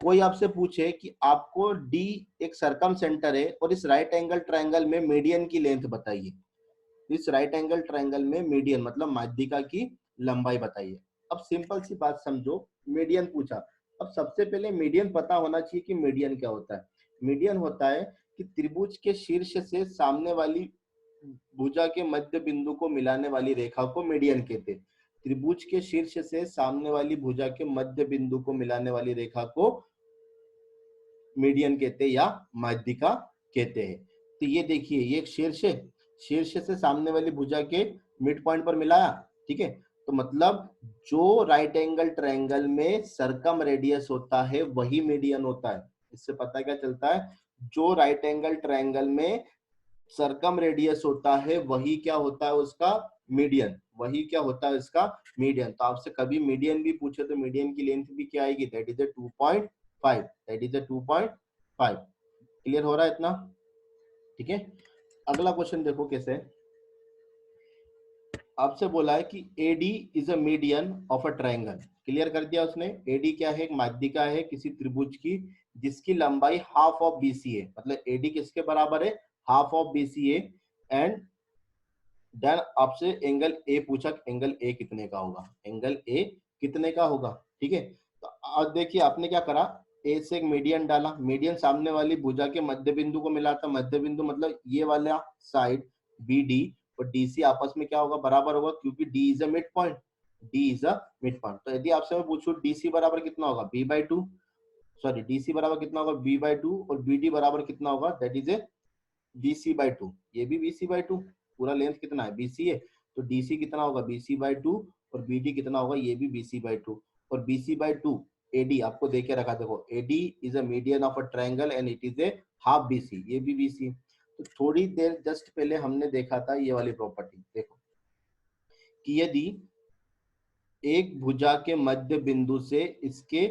कोई आपसे पूछे कि आपको डी एक सरकम सेंटर है और इस राइट एंगल ट्रायंगल में मीडियन की लेंथ बताइए, इस राइट एंगल ट्रायंगल में मीडियन मतलब माध्यिका की लंबाई बताइए। अब सिंपल सी बात समझो, मीडियन पूछा, अब सबसे पहले मीडियन पता होना चाहिए कि मीडियन क्या होता है। मीडियन होता है कि त्रिभुज के शीर्ष से सामने वाली भुजा के मध्य बिंदु को मिलाने वाली रेखा को मीडियन कहते हैं। त्रिभुज के शीर्ष से सामने वाली भुजा के मध्य बिंदु को मिलाने वाली रेखा को मीडियन कहते हैं या माध्यिका कहते हैं। तो ये देखिए, ये एक शीर्ष है, शीर्ष से सामने वाली भुजा के मिड पॉइंट पर मिलाया, ठीक है, तो मतलब जो राइट एंगल ट्रायंगल में सरकम रेडियस होता है वही मीडियन होता है। इससे पता क्या चलता है, जो राइट एंगल ट्रायंगल में सरकम रेडियस होता है वही क्या होता है उसका मीडियन, वही क्या होता है इसका मीडियन। तो आपसे कभी मीडियन भी पूछे तो मीडियन की लेंथ भी क्या आएगी, that is 2.5, that is 2.5। Clear हो रहा है इतना, ठीक है। अगला क्वेश्चन देखो कैसे है। आपसे बोला है कि AD is a median of a triangle, clear कर दिया उसने। AD क्या है, एक माध्यिका है किसी त्रिभुज की जिसकी लंबाई हाफ ऑफ BC है, मतलब AD किसके बराबर है, हाफ ऑफ BC है। एंड देन आपसे एंगल ए पूछा, एंगल ए कितने का होगा, एंगल ए कितने का होगा, ठीक है। तो अब देखिए आपने क्या करा, ए से एक मीडियन डाला, मीडियन सामने वाली भुजा के मध्य बिंदु को मिलाता, मध्य बिंदु मतलब ये वाला साइड BD और DC आपस में क्या होगा, बराबर होगा, क्योंकि D is a mid point, D is a mid point. तो यदि आपसे मैं पूछूं DC बराबर कितना होगा, B/2, सॉरी DC बराबर कितना होगा, B/2, और BD बराबर कितना होगा, दैट इज ए BC/2, ये भी BC/2, पूरा लेंथ कितना है BC है, तो DC कितना होगा BC/2, और BD कितना होगा, ये भी BC/2, और BC/2 AD आपको देके रखा, देखो AD is a median of a triangle and it is A half BC, ये भी BC। तो थोड़ी देर जस्ट पहले हमने देखा था ये वाली प्रॉपर्टी, देखो कि यदि एक भुजा के मध्य बिंदु से इसके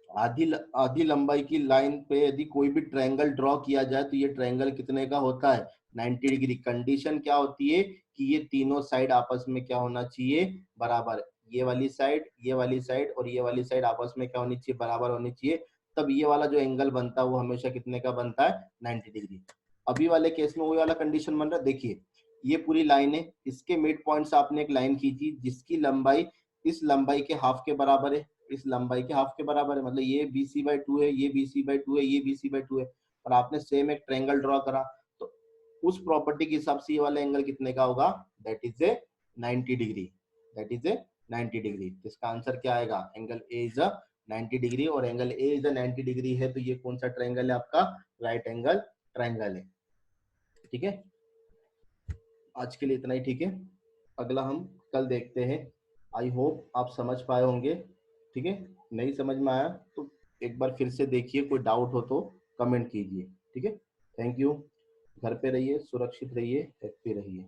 आधी लंबाई की लाइन पे यदि कोई भी ट्रायंगल ड्रॉ किया जाए तो ये ट्रायंगल कितने का होता है, 90 डिग्री। कंडीशन क्या होती है कि ये तीनों साइड आपस में क्या होना चाहिए, बराबर। ये वाली साइड, ये वाली साइड और ये वाली साइड आपस में क्या होनी चाहिए, बराबर होनी चाहिए। तब ये वाला जो एंगल बनता है वो हमेशा कितने का बनता है, 90 डिग्री। अभी वाले केस में वही वाला कंडीशन बन रहा है। देखिए ये पूरी लाइन है, इसके मिड पॉइंट से आपने एक लाइन खींची जिसकी लंबाई इस लंबाई के हाफ के बराबर है, इस लंबाई के हाफ के बराबर है, मतलब ये BC/2 है, ये BC/2 है, ये BC/2 है, और आपने सेम एक ट्रायंगल ड्रॉ करा तो उस प्रॉपर्टी के हिसाब से ये वाला एंगल कितने का होगा, that is a 90 degree, that is a 90 degree. तो इसका आंसर क्या आएगा, angle A is a 90 degree, और angle A is a 90 degree है तो ये कौन सा ट्रायंगल है आपका, राइट एंगल ट्रायंगल है। ठीक है, आज के लिए इतना ही, ठीक है। अगला हम कल देखते हैं। आई होप आप समझ पाए होंगे। ठीक है, नहीं समझ में आया तो एक बार फिर से देखिए, कोई डाउट हो तो कमेंट कीजिए। ठीक है, थैंक यू। घर पे रहिए, सुरक्षित रहिए, हैप्पी रहिए।